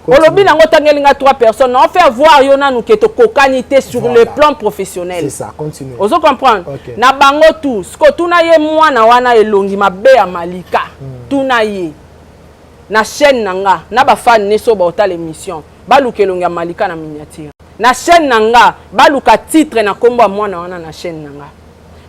Olobi nango tangelinga 3 personnes on fait voir yona nous que to kokanité sur le plan professionnel. C'est ça, continue. Ozo comprendre. Okay. Na bango tout, ce que tuna ye mwana wana elongi mabe ya Malika. Tuna ye. Na chaîne nanga, na ba fan neso ba ota l'émission. Ba luka elongi ya Malika na miniature. Na chaîne nanga, ba luka titre na kombo mwana wana na chaîne nanga.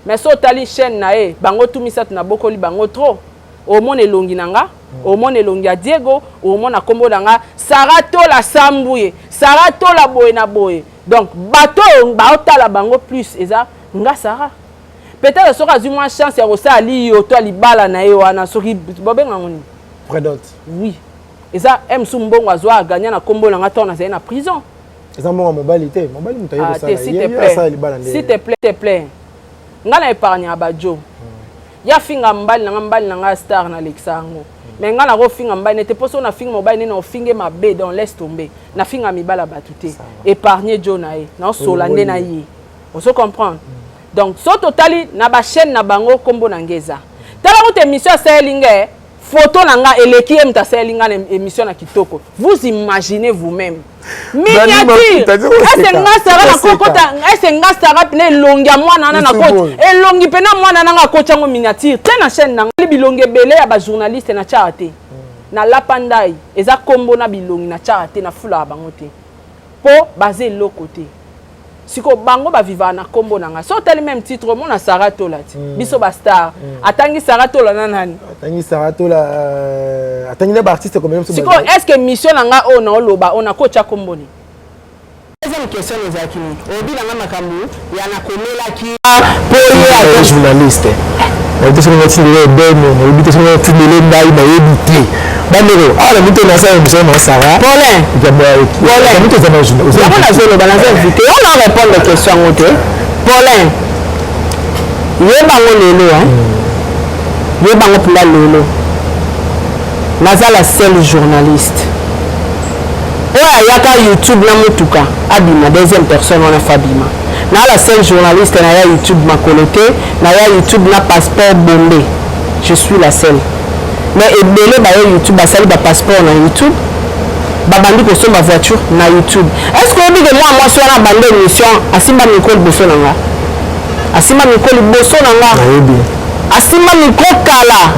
Mais so tali chaîne na e, bango tout misatu na bokoli bango trop. Au monde elongi nanga. Au monde elongi ya Diego, au monde na kombo nanga Sarato la Sambouye, Sarato la boye na boye. Donc bateau baota la bango plus eza nga Sara. Peut-être sera du moins chance ya rosa ali yo to libala na yo wana soki bobenga ngoni. Prédote. Oui. Eza M Sumbongo azwa gagner na kombo nanga to na za na prison. Eza mo mobilité, mobilité mutaye ko sala. S'il te plaît. Nga na épargne abajo. Ya finga mbali na star na Alexango. Mais nga na ro finga mbali n'était pas so na finga mobile na finga mabe donc laisse tomber. Na finga mibala batute. Épargner Jonae. Na solande na yi. On se comprend. Donc so totali na ba chaîne na bango kombo na ngeza. Tala route émission salinga photo nanga eleki mta salinga na émission na kitoko. Vous imaginez vous-même. Miniature. Est-ce nga sara na kokota, est-ce nga sara pene longia mwana na kocha. Et longi pena mwana na kocha ngo miniature. Tena chaîne nanga bilonge belé ya ba journaliste na charité. Na lapandai eza kombo na bilongi na charité na fula bango te. Po basé l'autre côté. siko bango ba vivre na kombo nanga so tel même titre mon na Sarah Tola biso ba star atangi Sarah Tola nanani atangi Sarah Tola atangi na ba artiste comme même siko est-ce que mission nanga o na oloba on a kocha kombo ni deuxième question les akini obi nanga makambu ya na komela ki pour journaliste on dit que c'est le bon on dit que c'est le ndai na yebité bandero ala mito na sa mission na Sarah Paulin Paulin mito za na journaliste on a zolo balancer invité on a répondre aux questions ngote Paulin yeba ngolelo hein yeba ngopula lelo nazala seul journaliste oya yaka YouTube na mutuka abima deuxième personne on a fabima na la seule journaliste na ya YouTube makolote na ya YouTube na passeport bombé je suis la seule mais ebele ba YouTube basali ba passeport na YouTube babandi ko somba voiture na YouTube est-ce que obi que moi so na bande émission asimba micro boso nanga asimba micro boso nanga asimba micro kala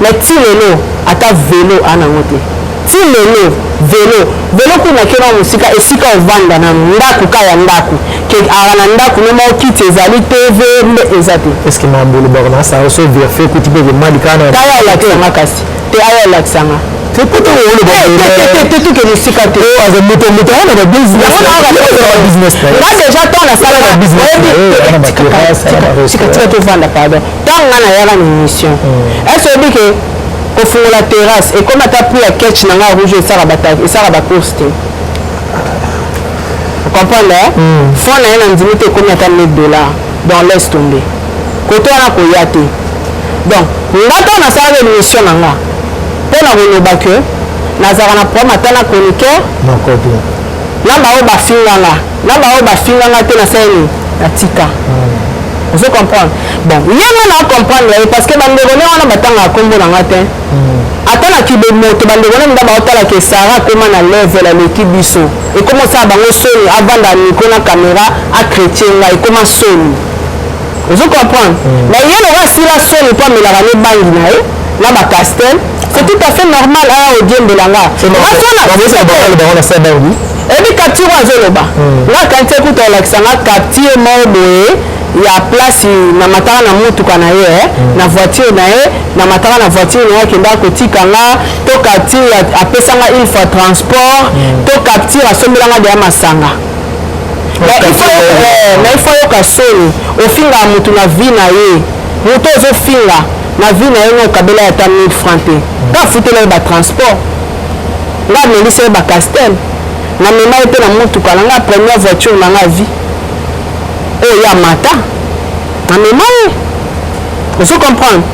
na tilelo ata vélo ana ngote tilelo vélo kuna kena musika esika ovanda na ndaku kaya ndaku ke arana ndaku no mokiti ezali TV ezati est-ce que mambulu bana ça reço vérifier kuti be malikana kaya la tsanga kasi te ayo la tsanga te poto wolo ba te ke musika te aza moto na ba business là déjà ton la sala na business sika te vanda pardon tanga na yala ni mission est-ce que au la terrasse et comme tu as pris la catch dans la rouge et ça va la course vous comprenez fond na yana ndimite comme ata $1000 dans laisse tomber côté na koyate donc ngata na sala de mission nanga pona koloba que nazara na problème ata na chroniqueur non copie namba o ba finganga te na sala na tika vous comprenez bon yanga na comprendre parce que bandeko ne wana batanga kombo na ngate atala kibe moto bandeko ne ndaba otala ke Sarah comment na level à l'équipe biso et comment ça bango soni avant da micro na caméra a chrétien là et comment soni vous comprenez mais yelo va si la soni pas me la rane bangi na ba castel c'est tout à fait normal à odiem de langa c'est normal on a ça bangi et puis capture azoloba là quand tu écoutes la sanga capture mobo ya place na mataka na mutuka na ye na voiture na ye na mataka na voiture na ye kenda kotika nga to capture apesanga une fois transport to capture asombelanga de masanga mais il faut yoka soni ofinga mutu na vie na ye mutu ozofinga na vie na ye ngo kabela ya ta 1000 francs te ka futela ba transport nga melisa ba castel na mema ete na mutuka na nga première voiture na nga vie oh ya mata na memaye vous comprenez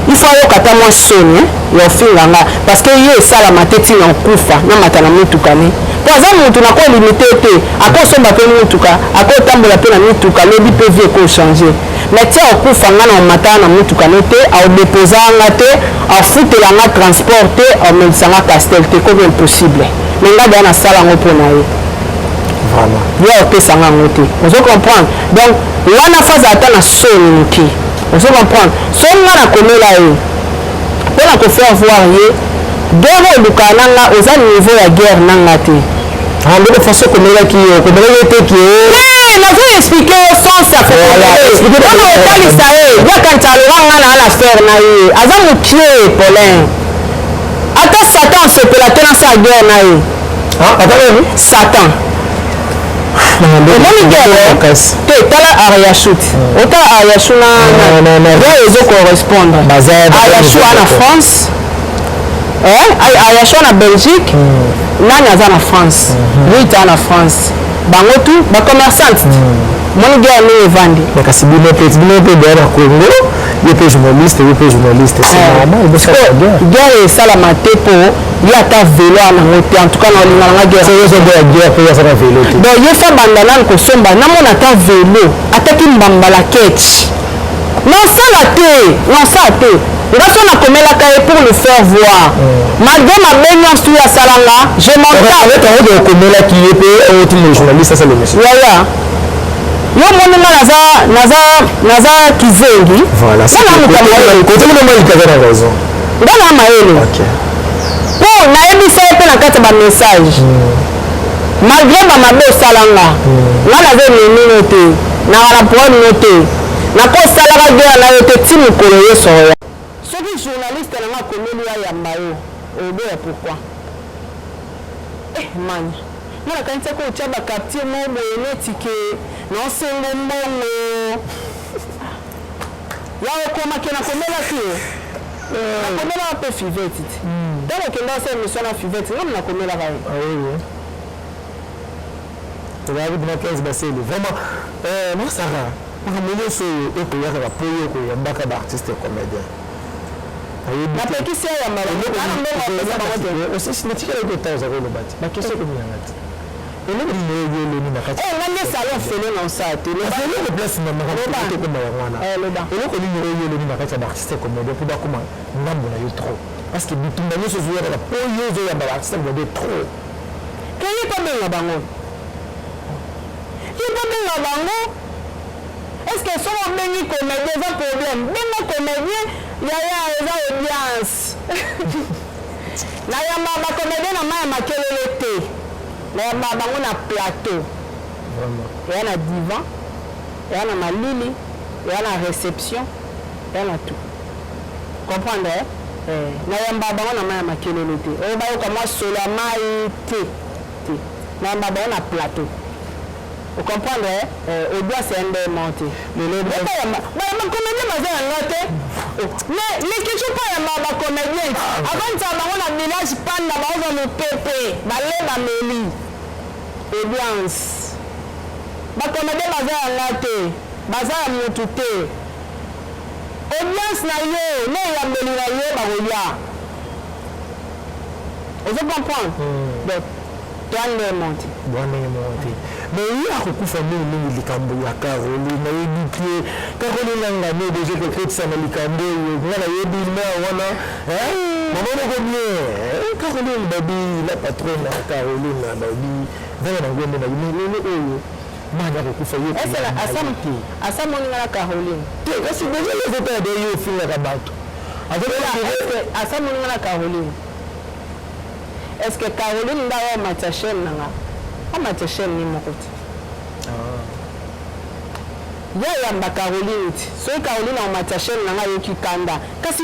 il faut yokata mwa soni ya ofinganga parce que ye esala mateti na kufa na mata na mutuka ne po aza mutu na ko limité te akosomba pe mutuka akotambola pe na mutuka lobi pe vie ko changer mais tia okufa nga na mata na mutuka ne te aodéposanga te afutelanga transport te aomedisanga castel te comme impossible mais nga bia na sala ngo mpo na ye vraiment ya opesanga ngo te vous comprendre donc wana phase ata na soni moki vous comprendre soni nga na komela ye mpo na kofaire voir ye guerre oluka nanga oza niveau ya guerre nanga te ndeko façon komelaki ye te ki nazo expliqué yo sens ya mpona otalisa ye biakanti alobanga na ala faire na ye aza mokie Paulin ata Satan asepela te na sa guerre na ye Satan omoni guerre te tala Ariashut otala Ariashut na ezo correspondre Ariashut ana France Ariashut na Belgique nani aza na France Rita na France bango tu bacommerçante moni guerre ne evandi kasi bino pe bana Congo ye pe journaliste c'est normal guerre esalama te po ye ata vélo anango te en tout cas na olingana nga guerre pe yasala vélo te donc ye fa banda nani kosomba namona ata vélo ataki mbambala ketch nasala te nga so nakomelaka ye pour le faire voir malgré mabe nyonso asalanga je monte okomelaki ye pe otimo journaliste asala émission yaya yo moninga naza kizengi nga na mayele mpo nayebisa ye mpe na kati ya bamessage malgré bamabe osalanga nga naza ememino te nakala problème te nakosalaka guerre na yo te ti mokolo nyonso oya soki journaliste nanga akomeli ayamba yo oyoboya pourquoi mani nga nakanisi ko otya bakartier mo boye neti ke naosengo mbongo ya okomake nakomelaki yo nakomelaka mpe fivete ti ntango okenda osala émission na fivete nga nakomelaka yo tozalaki bina 15 baseli vraiment masara makambo nyonso oyo ekoyaka bapoyo okoyambaka baartiste comédien napekisi ayambalaosinatikala ota ozaka oloba ti bakesio kominanga ti eloko nini oyoloni na kati ngande salon fele na osala te eloko place na makamotokoma yango wana eloko nini oyoloni na kati ya baartiste comédien mpo bakoma ngambo na yo trop parce que bitumba nyonso ozoyaka bapoyo ozoyamba baartiste comédien trop keye kobenga bango yekobenga bango est-ce que soki obengi comédien eza problème benga comédien yaya eza audience nayamba bacomédien na mai ya makelele te nayamba bango na plateau eya na divan eya na malili eya na réception eya na tout comprendre nayamba bango na mai ya makelele te oyo bayoka mwa solo ya mai te nayamba bango na plateau. Vous comprenez? Audience c'est un des montés. Mais comédien maza ngote. Mais quelque pas ya ma comédien. Avant ça on a village panda ba on no pépé, ba leba meli. Audience. Ba comédien maza ngote. Baza mutu te. Audience na yo, ne ya meli na yo ba oya. Vous comprenez? Donc toi les montés. Mais il y a beaucoup de familles qui ont été Caroline, Caroline a déjà fait ça dans les Caroline, Baby, la patronne, Caroline, Baby, est-ce que Caroline ndawa matachene nanga amatachene ni mokoti ya yamba Caroline so Caroline na matachene nanga yoki kanda kasi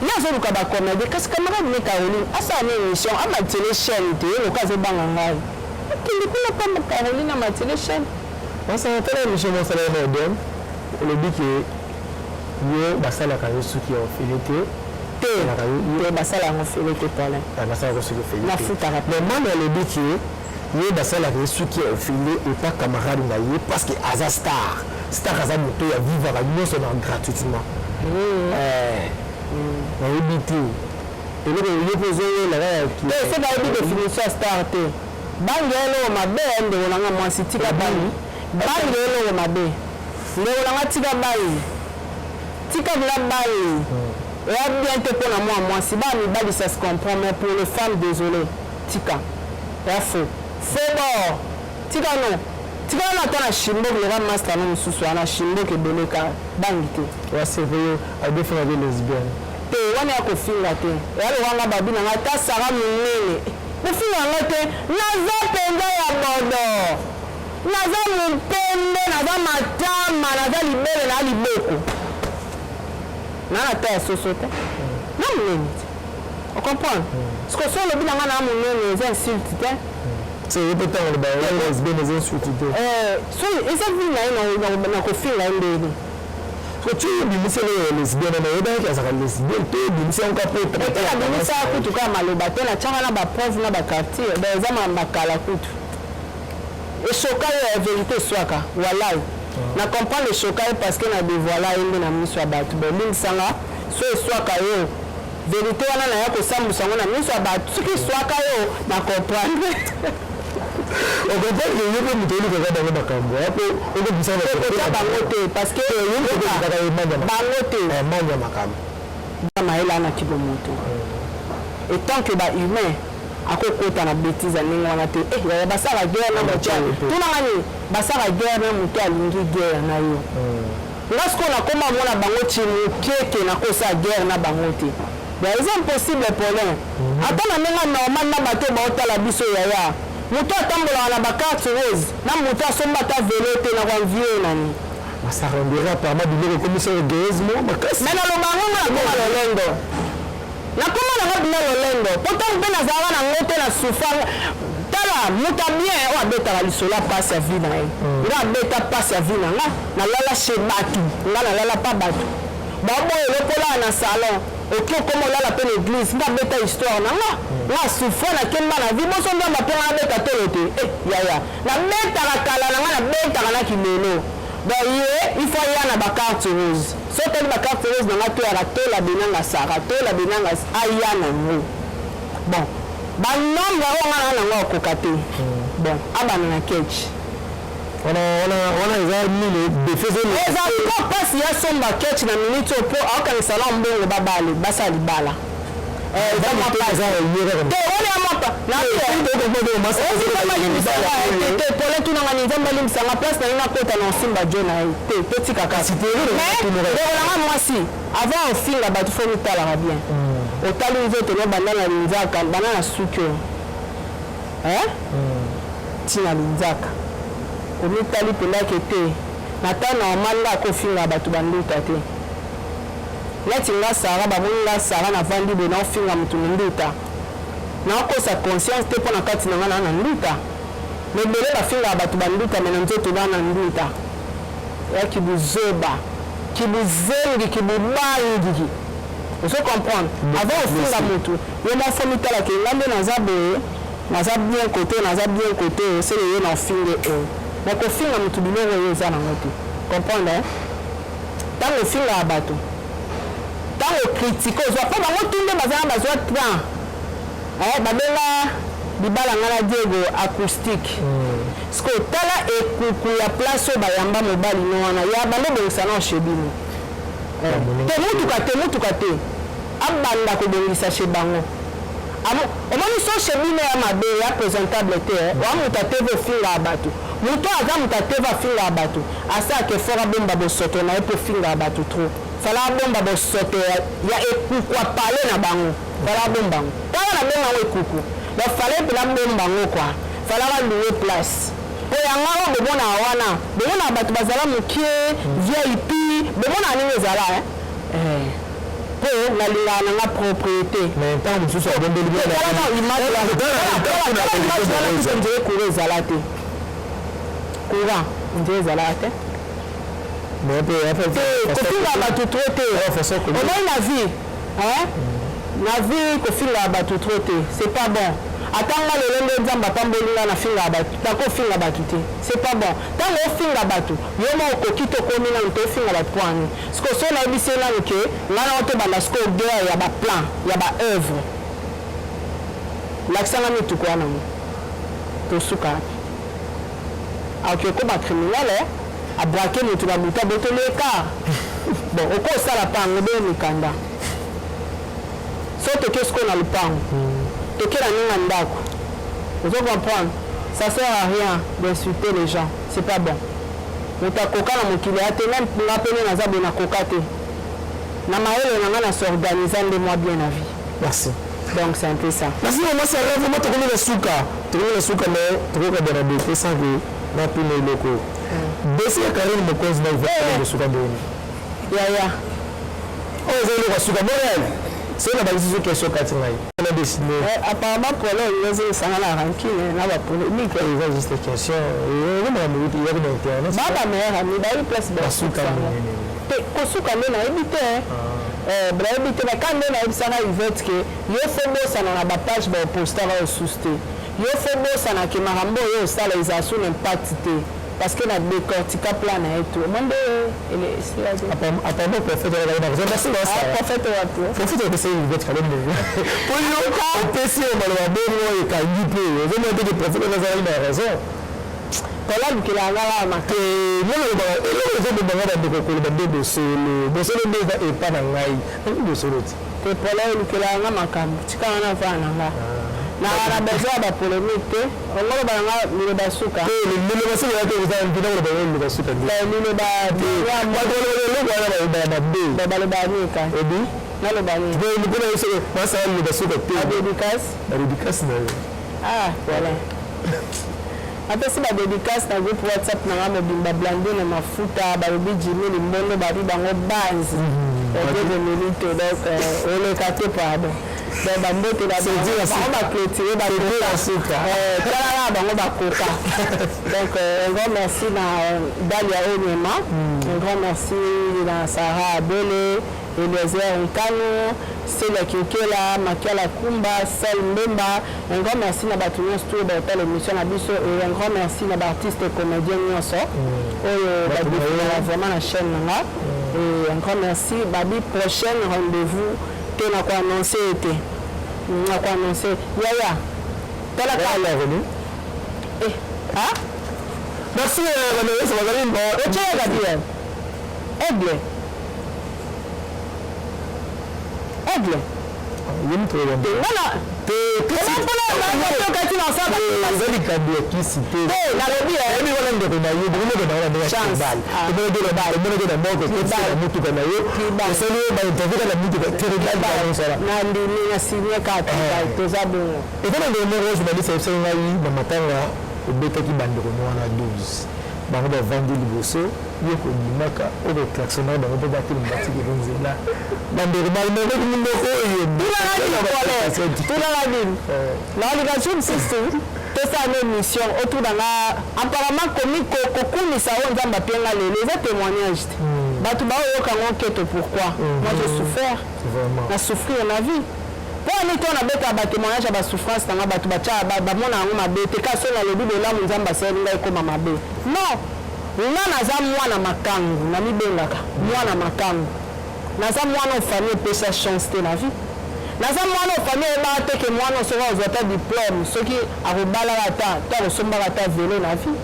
yazo luka ba comédie kasi camarade ni Caroline asa ni émission ama télé chaîne te lo kazo banga ngai kindi kuna pa Caroline na télé chaîne on s'en fait émission mon salaire moderne le but que yo basala ka yo suki o filete te basala ngo filete pala basala ko suki filete na futa mais moi le but que yo basala ka yo suki o filete et pas camarade na ye parce que aza star aza moto ya vivre à nous sur gratuitement le but et le yo poser la c'est pas une définition star te bangelo mabe ndo nanga mwasi tika bani bangelo mabe ndo nanga tika bani tika bla bani et bien te pour moi si bas mi ça se comprend mais pour les femmes désolé tika et faux bon tika non tika na tana shimbo le ram master no mususu ana shimbo ke beleka bangite wa c'est vrai a deux frères lesbiennes te wana ya kofinga te yale wanga babi na ngata sara munene kofinga ngate naza penza ya bodo naza mpende naza matama naza libele na liboko nana ta sosote non munene on comprend ce que sur le bilan na munene les insultes c'est peut-être le bail lesbiennes les insultes so esa vina na kofinga ndeni so tu bimise lesbienne na yeba ka saka lesbienne to bimise on kapote la bimise kutu ka maloba te na changa na ba prof na ba quartier ba ezama makala kutu et choquer la vérité swaka wallahi na comprendre le choquer parce que na dévoiler inde na miso abatu be ling sanga so swaka yo vérité wana na yako sambu sango na miso abatu soki swaka yo na comprendre on comprend que yo peut muteli ka dans le makambo hapo on bisa na bangote parce que bangote manya makambo maela na kibo moto et tant que ba humain akokota na bêtise aninga wana te ya basala guerre na mocha tuna ngani basala guerre na moto alingi guerre na yo lorsqu'on a comme mona bango chimu keke na kosa guerre na bangote c'est impossible pour eux attends na menga normal na bato ba otala biso yaya moto atambolaka na bacarte rose na moto asomba ata velo te na kwanvie nani ça rendira apparemment biloko commissaire égoïsme makasi mais nalobango nga nakoma lolendo nakoma nango bino lolendo pourtant mpe nazalaka nango te na souffrance tala moto bien oyo abetaka lisolo ya pasi ya vie na ye nga abeta pasi ya vie na nga nalala chez bato nga nalala pa bato baboye lokola na salon oki okoma olala mpe na église nga abeta histoire na nga nga souffre nakemba na vie boso ndamba mpe nga nabeta tolo te yaya nabetaka kala na nga nabetaka na kilelo donc ye il faut ya na bacarte rose so tali bacarte rose na nga toyaka tola benanga sara tola benanga aya nango bon banombre oyo nga na nango akoka te bon abana na ketch wana eza nini defese eza ko pasi ya somba ketch na minute opo aokanisa la mbongo babale basa libala pole tunanga ni nzambe alimbisanga place na ye nakota na osimba jo na ye te totikakaolanga mwasi avant ofinga bato fo mitalaka bien otali nzoto no banda na linzaka banda na suki oyo ntina linzaka omitali pendake te na ta normal nga akofinga bato banduta te neti nga sara bamoni nga sara na vandi boye naofinga motu na nduta naokosa conscience te mpo na kati na nga na na nduta mebele bafingaka bato banduta me na nzoto na na nduta ya kibuzoba kibuzengi kibubangi ozo comprendre avant ofinga motu ye mofo mitalaka nga nde naza boye naza bien côté osele ye na ofinge oyo nakofinga motu biloko oyo eza nango te comprendre ntango ofingaka bato ntango critique ozwa mpo bango tunde bazala bazwa train babenga libala nga na diego acoustique ceke otala ekuku ya place oyo bayamba mobali no wana ya bando bongisa na oshebino temutuka te abanda kobongisa she bango omoni so shebino ya mabe ya présentable te wa moto ateve ofingaka bato moto aza moto ateve afingaka bato asalaka efort abomba bosoto na ye mpo ofingaka bato trop fala bomba bosoto ya ekuku apale na bango fala bomba ngo tala na benga ngo ekuku ya fala mpela bomba ngo kwa fala baluwe place po yanga oyo bomona wana bomona bato bazala mokie vip bomona nini ezala po nalingaka nanga propriété ntango mosusu abombeli nzela courant ezala te courant nzela ezalaka te kofinga bato tro te omoi na vie kofinga bato tro te c'est pas bon atanga lelo nde nzambe apambolinga na finga bato takofinga bato te c'est pas bon ntango ofinga bato yo ma okoki tokomi nanu te ofinga bato po ani siko so nayebisi nanu ke nga nango tobanda siko guerre ya baplan ya baœuvre lakisanga mituku wanango tosuka aoki okoma criminele abrake motu babuta botoli ekart bon okosala mpango beye mikanda so toke siko na lupango toke na ninga ndako ozo comprendre ça sert à rien d'insulter les gens c'est pas bon moto akoka na mokili ya te même nga pene naza boye nakoka te na mayele na nga na s'organiza nde moi bien na vie merci donc c'est un peu ça merci maman c'est vraiment tokomi na suka mais tokokabana bete sans que napina eloko besi ya karine mokonzi na ivaa suka ndeni yaya oyo eza eloko ya suka morel c'est na balisi soki eso kati ngai na dessiné apparemment problème ezoesanga na rancune na bapolémique eza juste question omona moyuti yaki na internet baba mère ami bayi place basuka monene te kosuka nde nayebi te nayebi te baka nde nayebisaka ivete ke yo fo bosana na bapage baopostara oyo susu te yo fo bosana ke makambo oyo osala eza sur impact te parce que na décortica plan na ye tout monde apparemment prophète prophète wapi prophète opesa ivete kalo movu oyoka opesi yo maloba bongo ekangi mpe ozomona te ke prophète azalaki na raison tolabikela nga wana te eloko ezobomanga bandeko koloba nde bosolo nde eza epa na ngai nangi bosolo ti te pola elukela nga makambo tikanga na vaa na nga na besoin ya bapolémique te ongoloba nanga liloba suka liloba suka yate mpinakoloba liloba suka liloba baloba nika ebi naloba mpona yosoko masala liloba suka te badédicace badédicace na yo voilà apesi badédicace na groupe WhatsApp na nga mobimba blando na mafuta balobi Jimmy Limbondo babi bango banzi de minute donc oleka te pardon donc bambote bango baclôture talala bango bakoka donc un grand merci na Dalia Onyema un grand merci na Sarah Abele Eliezer Nkano Célia Kiokela Makiala Kumba Sel Mbemba un grand merci na bato nyonso to baota l'émission na biso et un grand merci na baartiste et comédien nyonso oyo badifila vraiment na chaîne nanga et un grand merci babi prochain rendez-vous te na ko annoncer été na ko annoncer yaya tala ka la revenu ah merci René ça va aller bon et tu as Gabriel aigle yini to yombe wala te kati na saba zali kabia kisi te la rebi ebi wala ndo na yo buno ndo na ya chance buno ndo na bali buno ndo na moko te mutu kana yo so ni ba interview na mutu te rebi sala na ndi ni na sinya ka to zabu e kana ndo mo roje ba disa so ngai ba matanga obeta ki bandoko mwana 12 bango bavandi liboso ye kondimaka oyo baklaxonaka bango mpe bateli batiki bonzela bandeko balobaki mindoko oyo tulaka nini naolika mosusu tosala émission autour nanga apparemment komi kokumisa oyo nzambe apienga lelo eza témoignage te bato baoyokango nketo pourquoi moi je souffert na souffrir na vie po ani to na beta batémoignage ya basouffrance nanga bato batya bamona yango mabe te kasi oyo nalobi lelamu nzambe asali ngai ekoma mabe non nga naza mwana makangu na mibengaka mwana makangu naza mwana ofamille epesa chance te na vie naza mwana ofamille eyebaka te ke mwana osoki ozwa ta diplôme soki akobalaka ta to akosombaka ta velo na vie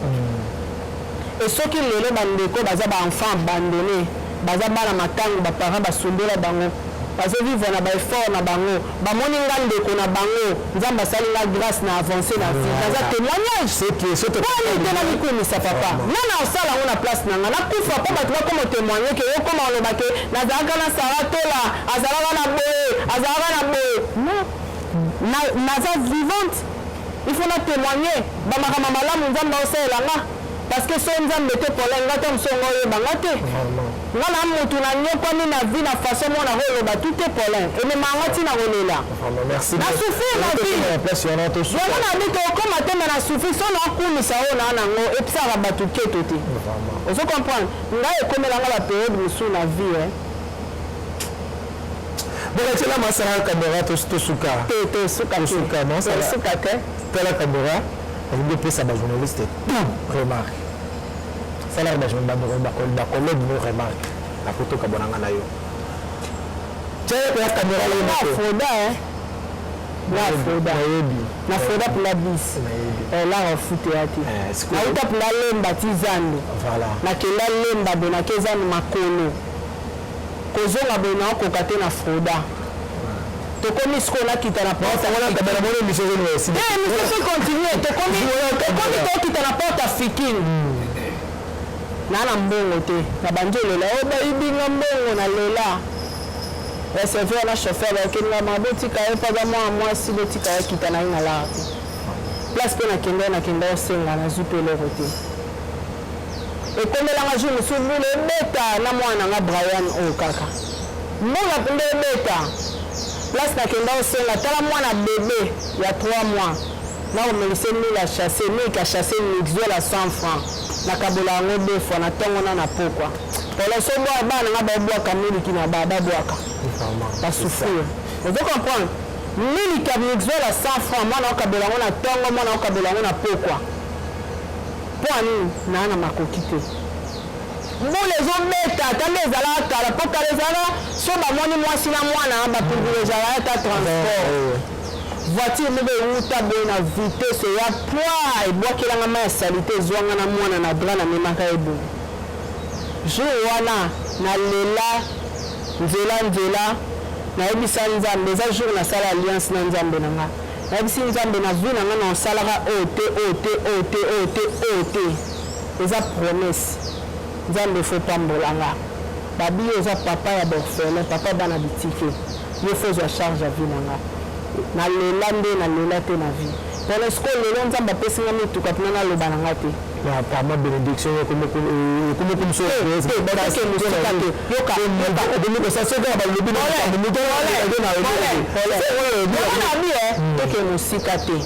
e soki lelo bandeko baza baenfant abandonné baza bana makangu baparent basundela bango bazovivre na baeffort na bango bamoni nga ndeko na bango nzambe asali nga grâce na avancé na vie naza témoignage poni te na mikumisa papa nana osala yango na place na nga nakufa mpo bato bakoma témoigne ke yokoma oloba ke nazalaka na sara tola azalaka na boye azalaka na boye non naza vivante il faut na témoigner bamakama malamu nzambe aosalelanga parce que so nzambe te polin nga to msongo oyebanga te nga na mutu na nyokwami na vie na façon mona koloba tout te polin ememanga ntina kolela na souffrir na vie yango na bi tokoma te me na souffrir so na okumisa oyo naa nango episaka bato keto te ozo comprendre ngai ekomelanga bapériode mosusu na vie bokatiela masala kamera tosuka te tala kamera alingi opesa bajournaliste remarque salari bakolege no remarque nakotoka bonanga na yo tya kamera na foda pula bis lara fute ate nauta pula lemba ti zando nakenda lemba be nake zando makolo kozonga be naokoka te na foda tokomi siko nakita na porte mission continue tokomi tokita na porte africaine nana mbongo te na bandi olela oyo bayibinga mbongo na lela receveur na chauffeur bakendama botika ye mpaza mwana mwasi botika ye kita na ye na lara te place mpe nakenda osenga nazwi mpe eloko te ekomelanga jour mosusu mbula ebeta na mwana nga Brian oyo kaka mbula mpe ebeta place nakenda osenga tala mwana bébé ya 3 mois nakomelise mile achasse mike achasse mixuel à 100 francs nakabola yango 2 fois na ntongo na pokwa poloso bana nga babwaka miliki na babwaka basouffrir ozo comprendre miliki ya mixuel à 100 francs mwana okabola yango na ntongo mwana okabola yango na pokwa mpo anini naa na makoki te mbula ezobeta tanda ezalaka kala mpo kala ezalaka so bamoni mwasi na mwana baprivilegiaka ata transport voiture moko euta boye na vitesse ya poi ebwakelanga ma ya salite ezwanga na mwana na bra namemaka eboye jour wana nalela nzela nayebisa nzambe eza jour nasala alliance na nzambe na nga nayebisi nzambe na vie na nga na osalaka oyo te eza promesse nzambe fo pambolanga babi oza papa ya borfelin papa bana bitike yo fo ozwa charge ya vie na nga nalela nde nalela te na vie pour l'esco lelo nzamba pesi nga mituka pina na loba na ngate na par ma bénédiction comme so ça c'est dans le but teke mosika te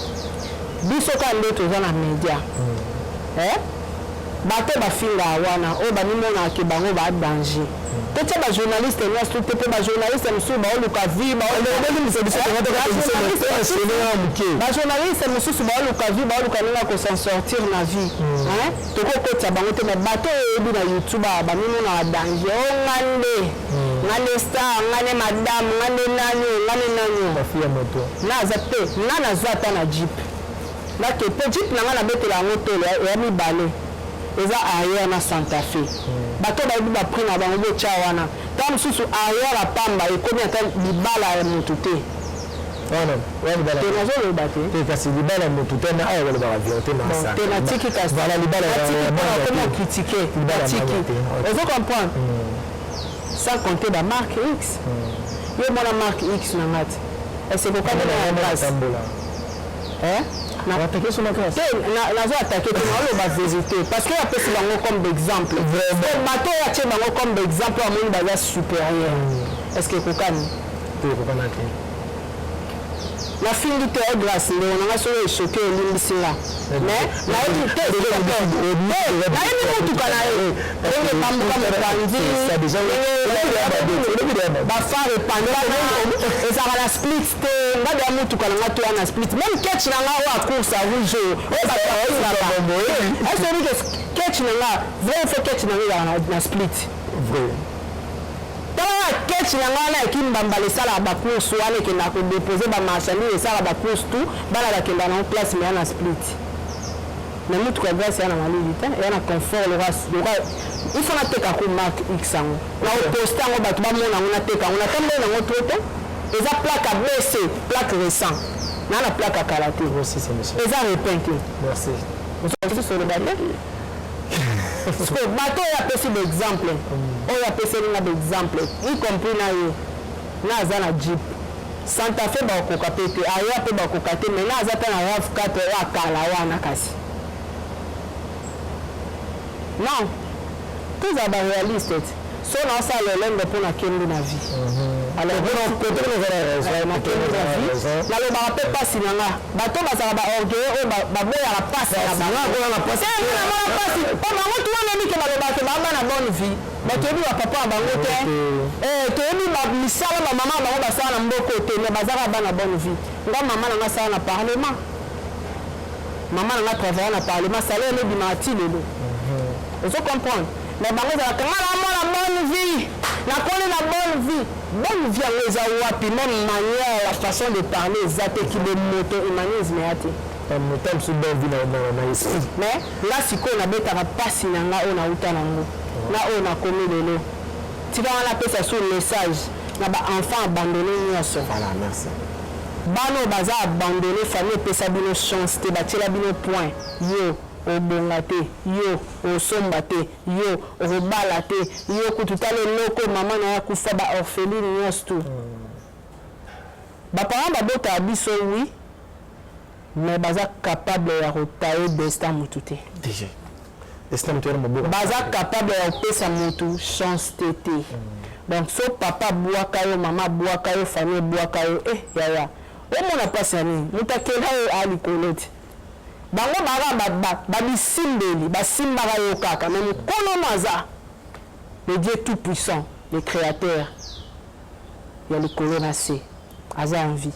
biso ka nde toza na media bato bafinga wana oyo bamimonaka bango badanger totia bajournaliste nyonso te mpe bajournaliste mosusu baoluka vi bajournaliste mosusu baoluka vi baoluka ndenge kosan sortir na vie tokokotia bango te me bato oyo oyebi na youtube bamimonaka danger o ngande star ngane madame ngane nani naza te nga nazwa ata na jeep nake mpe jeep na nga nabetela yango tolo ya mibale eza arrière na Santa Fe bato bayebi bapri na bango botya wana ta mosusu arrière apamba ekomi ata libala ya motu te nazoloba te kasi libala ya motu te na aya balobaka vérité na sa te natiki kasi komi okritike natiki ozo comprendre sans compter bamarque X yo mona marque X na ngati esekokabela ya grâce nazo attaqué te naoloba vérité parce que apesi bango comme d'exemple bato oyo atie bango comme d'exemple amoni baza supérieur est ce que ekokani nafingi te ya grâce ndeko nanga soki echoke elimbisi nga mais nayebi te nayebi motuka na ye ndenge bambuka mopanzi bafare epande ezalaka na split te nga deya motuka nanga toya na split même ketch nanga oyo acourse a rouge oyo esoki ketch nanga vrai fo ketch nanga ezalaka na split ketch na ngana ekimbambala esalaka bacourse wana ekendaka kodepose bamarchandise esalaka bacourse tout bana bakenda nango place meya na split mais motuka ya grâce eya na malili te eya na confort il faut nateka ko marque x yango na oposte yango bato bamona yango nateka yango natamboli nango to te eza plaque a bc plaque récent naa na plaque akala te eza repeinte bato oyo apesi baexemple oyo apeseli nga baexemple y compris na yo naza na jeep Santa Fe bakokoka mpe te aya mpe bakoka te mai naza mpe na RAV4 oyo akala wana kasi non tozala baréaliste ti so naosala lolenge mpo nakende na vie nalobaka mpe pasi na nga bato bazala baorgueille oyo baboyaka pasi na bango pasi mpo bango tuwanamike balobaka baba na bonne vie batoyebi bapapa na bango te toyebi misala bamama na bango basala na mboko te me bazaka ba na bonne vie nga mama na nga sala na parlement mama na nga travaille na parlement salaire nebimaka ti lelo ozo comprendre mais bango ezalaka nga na mona bonne vie nakoli na bonne vie yango eza wapi même manière la façon de parler eza te kilo moto humanisme ya te mais nga sikoyo nabetaka mpasi na nga oyo nauta nango na oyo nakomi lelo tika wana apesa sur message na baenfant abandonné nyonso bana oyo baza abandonné famille epesa bino chance te batiela bino point yo obonga te yo osomba te yo obala te yo kutu tala eloko mama na ya kufa baorpheline nyonso tu baparent babotaka biso wi mais baza capable ya kotaye destin motu te baza capable ya kopesa motu chance te te donc so papa abwaka yo mama abwaka yo famille ebwaka yo yaya omona mpasi ya nini moto akenda yo alikolo te bango baka babisimbeli basimbaka yo kaka mais mokolo maza le Dieu tout puissant le créateur ya likolo na se aza en vie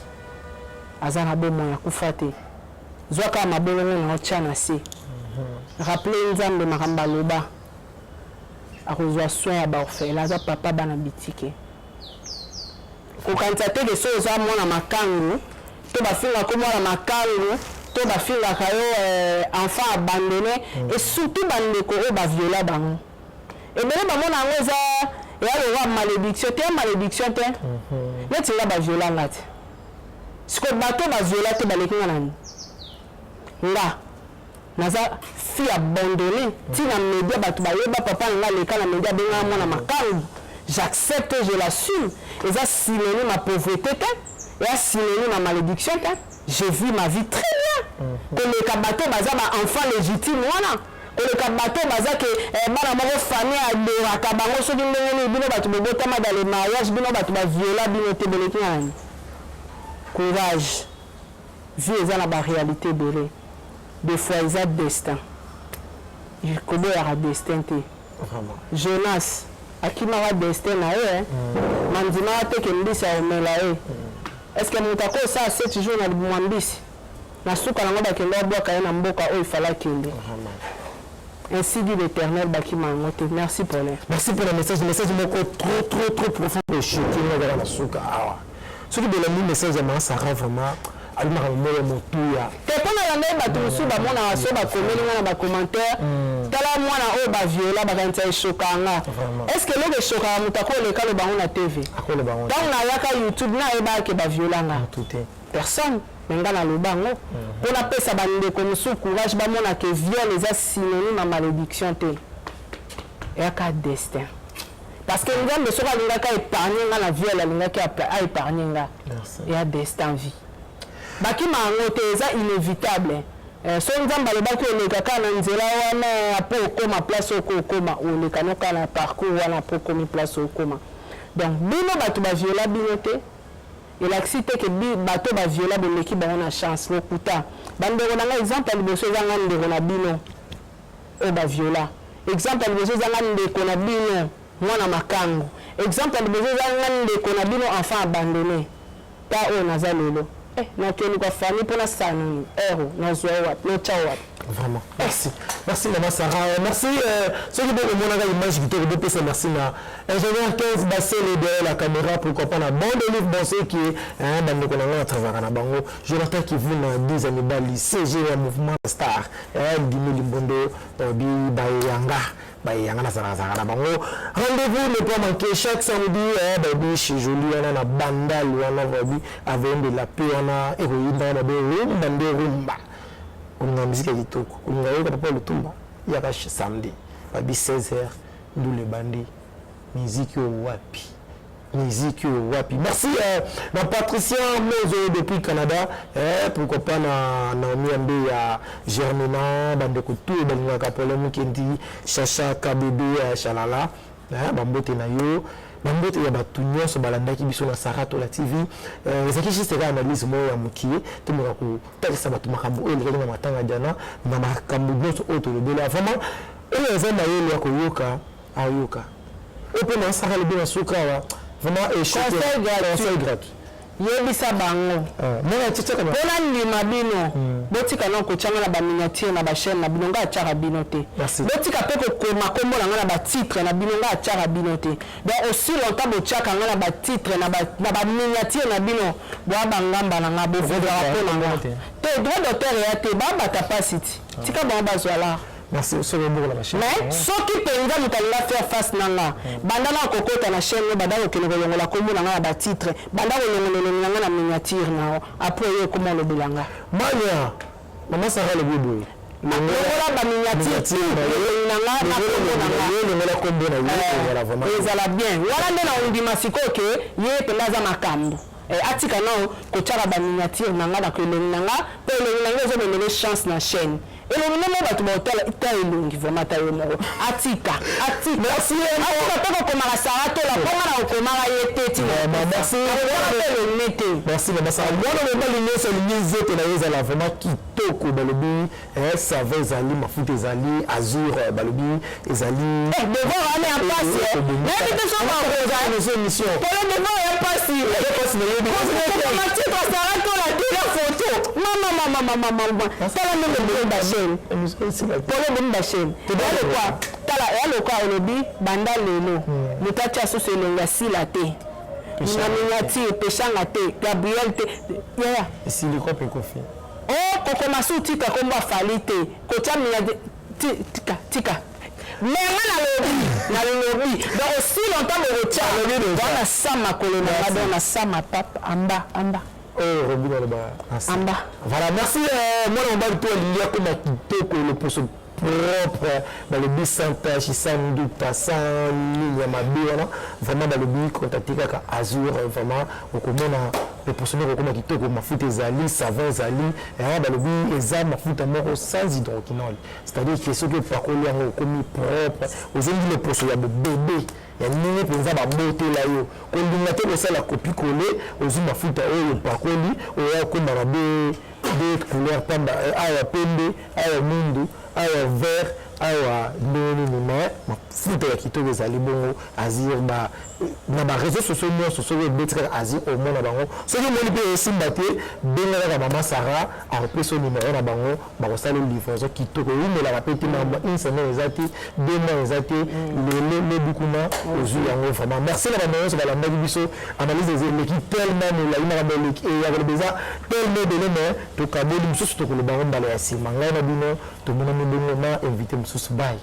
aza na bomoi ya kufa te zwaka mabolongo na otya na se rappele nzambe makambo aloba akozwa soin ya baorphelin aza papa bana bitike kokanisa te ke so eza mwana makangu to bafingaka mwana makangu to bafingaka yo enfant abandonné et surtout bandeko oyo baviola bango ebele bamona yango eza eya lowa malédiction te malédiction te neti nga baviola nga te siko bato baviola te baleki nga nani nga naza fille abandonné ntina média bato bayeba papa na nga leka na média abengaka mwana makangu j'accepte je l'assume eza synonyme à pauvreté te eza synonyme à malédiction te je vis ma vie très bien koleka bato baza enfant légitime wana koleka bato baza ke bana moko famille adoraka bango soki ndenge bino bato bobotama dans le mariage bino bato baviola bino te boleki nani courage vie eza na baréalité ebele des fois eza destin koboyaka destin te Jonas akimaka destin na ye mandimaka te ke mbisi aomela ye est ce que moto akosala 7 jours na libuma mbisi na suka nango bakende abwaka ye na mboka oyo ifala akende ainsi dit l'Éternel bakima yango te. Merci pour le message moko trop profond pour choquer ngala na suka awa soki de la message ya Sarah vraiment alima moyo motuya te pona la ngai bato musu ba mona so ba komeli ngana ba commentaire tala mwana oyo ba viola ba kanisa chokanga est-ce que le choka mutako le kalo bango na TV akole bango donc na yaka YouTube na eba ke ba violanga tout personne nga na lobango pona pesa bande ko musu courage ba mona ke viol les synonyme à malédiction te yaka destin parce que nzambe soka linga ka épargner nga na viol linga ka épargner nga ya destin vie bakima yango te eza inévitable so nzambe alobaki oleka kaka na nzela wana apo okoma place oko okoma oleka noka na parcours wana apo okomi place okoma donc bino bato baviola bino te elakisi te ke bato baviola boleki bango na chance lokuta bandeko na nga exemple ya liboso ezanga ndeko na bino oyo baviola exemple ya liboso ezanga ndeko na bino mwana makango exemple ya liboso ezanga ndeko na bino enfant abandonné ta oyo naza lelo nakeli kwa famille pour la sanni na zoa no chawa vraiment merci maman Sarah merci ceux qui ont mon image qui te repose merci na ingénieur 15 Bassel derrière la caméra pourquoi pas na bande de livre bon qui est bande ko na travers na bango Jonathan qui vous na 10 années bali CG ya mouvement star Dimi Limbondo bi bayanga bayanga na Sarah na bango rendez-vous ne pas manquer chaque samedi baby chez Jolie na bandal wana baby avec de la paix wana héroïne na de rumba on musique ya kitoko on a papa le tumba ya ka samedi babi 16h nous les bandits musique au wapi merci na Patricia Mozo depuis Canada pourquoi pas na Naomi Ambe ya Germina bande ko tout balinga ka problème kendi Chacha Kabebe Shalala bambote na yo bambote ya batu nyonso balandaki biso na Sarah to la TV ezaki juste ka analyse mo ya mukie to mo ko talisa batu makambo oyo le na matanga jana na makambo nyonso oyo to lebela vraiment oyo ezamba yo ya koyoka ayoka open na Sarah le bien sukawa vraiment conseil gratuit yebisa bango mona tchaka pona ndima bino botika na ko changa na ba miniature na ba chaîne na bino nga chaka bino te botika pe ko koma kombo na nga na ba titre na bino nga chaka bino te donc aussi longtemps bo chaka nga na ba titre na ba miniature na bino bo bangamba na nga bo vodra pona nga te droit d'auteur ya te ba ba capacity tika ba bazwala merci au second la machine mais ce qui penza mutalinga faire face nanga bandana kokota na chaîne badako keleko yongola kombo nanga ba titre bandako yongola nanga na miniature na après yo comment le bilanga mania maman Sarah le bibo nanga ba miniature nanga na kombo na vraiment ezala bien wala ndena undima sikoke ye pendaza makambo atika nao kochara ba miniature nanga na kelonga nanga pe le nanga zo donner chance na chaîne et le nom va te monter ta ilungi vraiment ta yomo atika merci atika comme la Sarah to la ponga na okoma yete merci merci maman Sarah moi le mal c'est le te na yeza vraiment kitoko balobi ça va ezali mafuta ezali azur balobi ezali devant aller en passe mais te so ba émission pour le devant et passe photo maman ça la pole bomba chaîne yale kwa olobi banda lelo mutati asoso elenga sila te na miniature peshanga te Gabriel te ya siliko pe kofi koko masu tika komba fali te kocha tika mais na lobi donc aussi longtemps me retient dans la sama kolona dans la sama papa amba oh Robina amba voilà merci moi on va tout lier comme kitoko le pour propre dans le but sans tâche sans doute sans ligne ma bien vraiment dans le but contacter ka azur vraiment au comment le poissonnier okoma kitoko mafuta ezali savon ezali et balobi eza mafuta moko sans hydroquinone, c'est-à-dire que soki opakoli yango okomi propre ozengi le poso ya bébé ya ndenge mpenza babotela yo kolinga te kosala kopi-kole ozwi mafuta oyo opakoli oya okoma na de couleur pamba awa pembe awa mundu awa vert awa ndenge nini mafuta ya kitoko ezali bongo azir na bareseau sociaux nyonso soki ebeti kaka azir omona bango soki omoni mpe esimba te benga kaka mama Sara apesa numero na bango bakosala livraison kitoko eyimelaka mpe te mama une semaine eza te 2 mois eza te lelo lebukuna ozwi yango vraiment merci na bana nyonso balandaki biso analyse eleki tellement molai na bameleki eyakoloba eza tellement ebele me tokaboli mosusu tokoloba yango mbala ya nsima ngai na bino tomonani bongo na invité mosusu bye.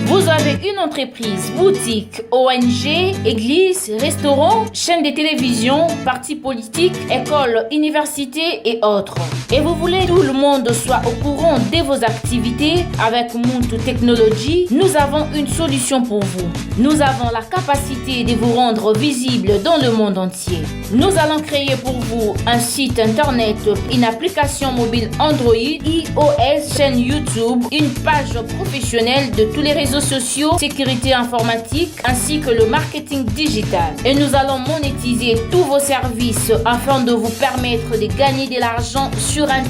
Vous avez une entreprise, boutique, ONG, église, restaurant, chaîne de télévision, parti politique, école, université et autres. Et vous voulez que tout le monde soit au courant de vos activités avec Muntu Technology, nous avons une solution pour vous. Nous avons la capacité de vous rendre visible dans le monde entier. Nous allons créer pour vous un site internet, une application mobile Android, iOS, chaîne YouTube, une page professionnelle de tous les réseaux sociaux, sécurité informatique ainsi que le marketing digital. Et nous allons monétiser tous vos services afin de vous permettre de gagner de l'argent sur Internet.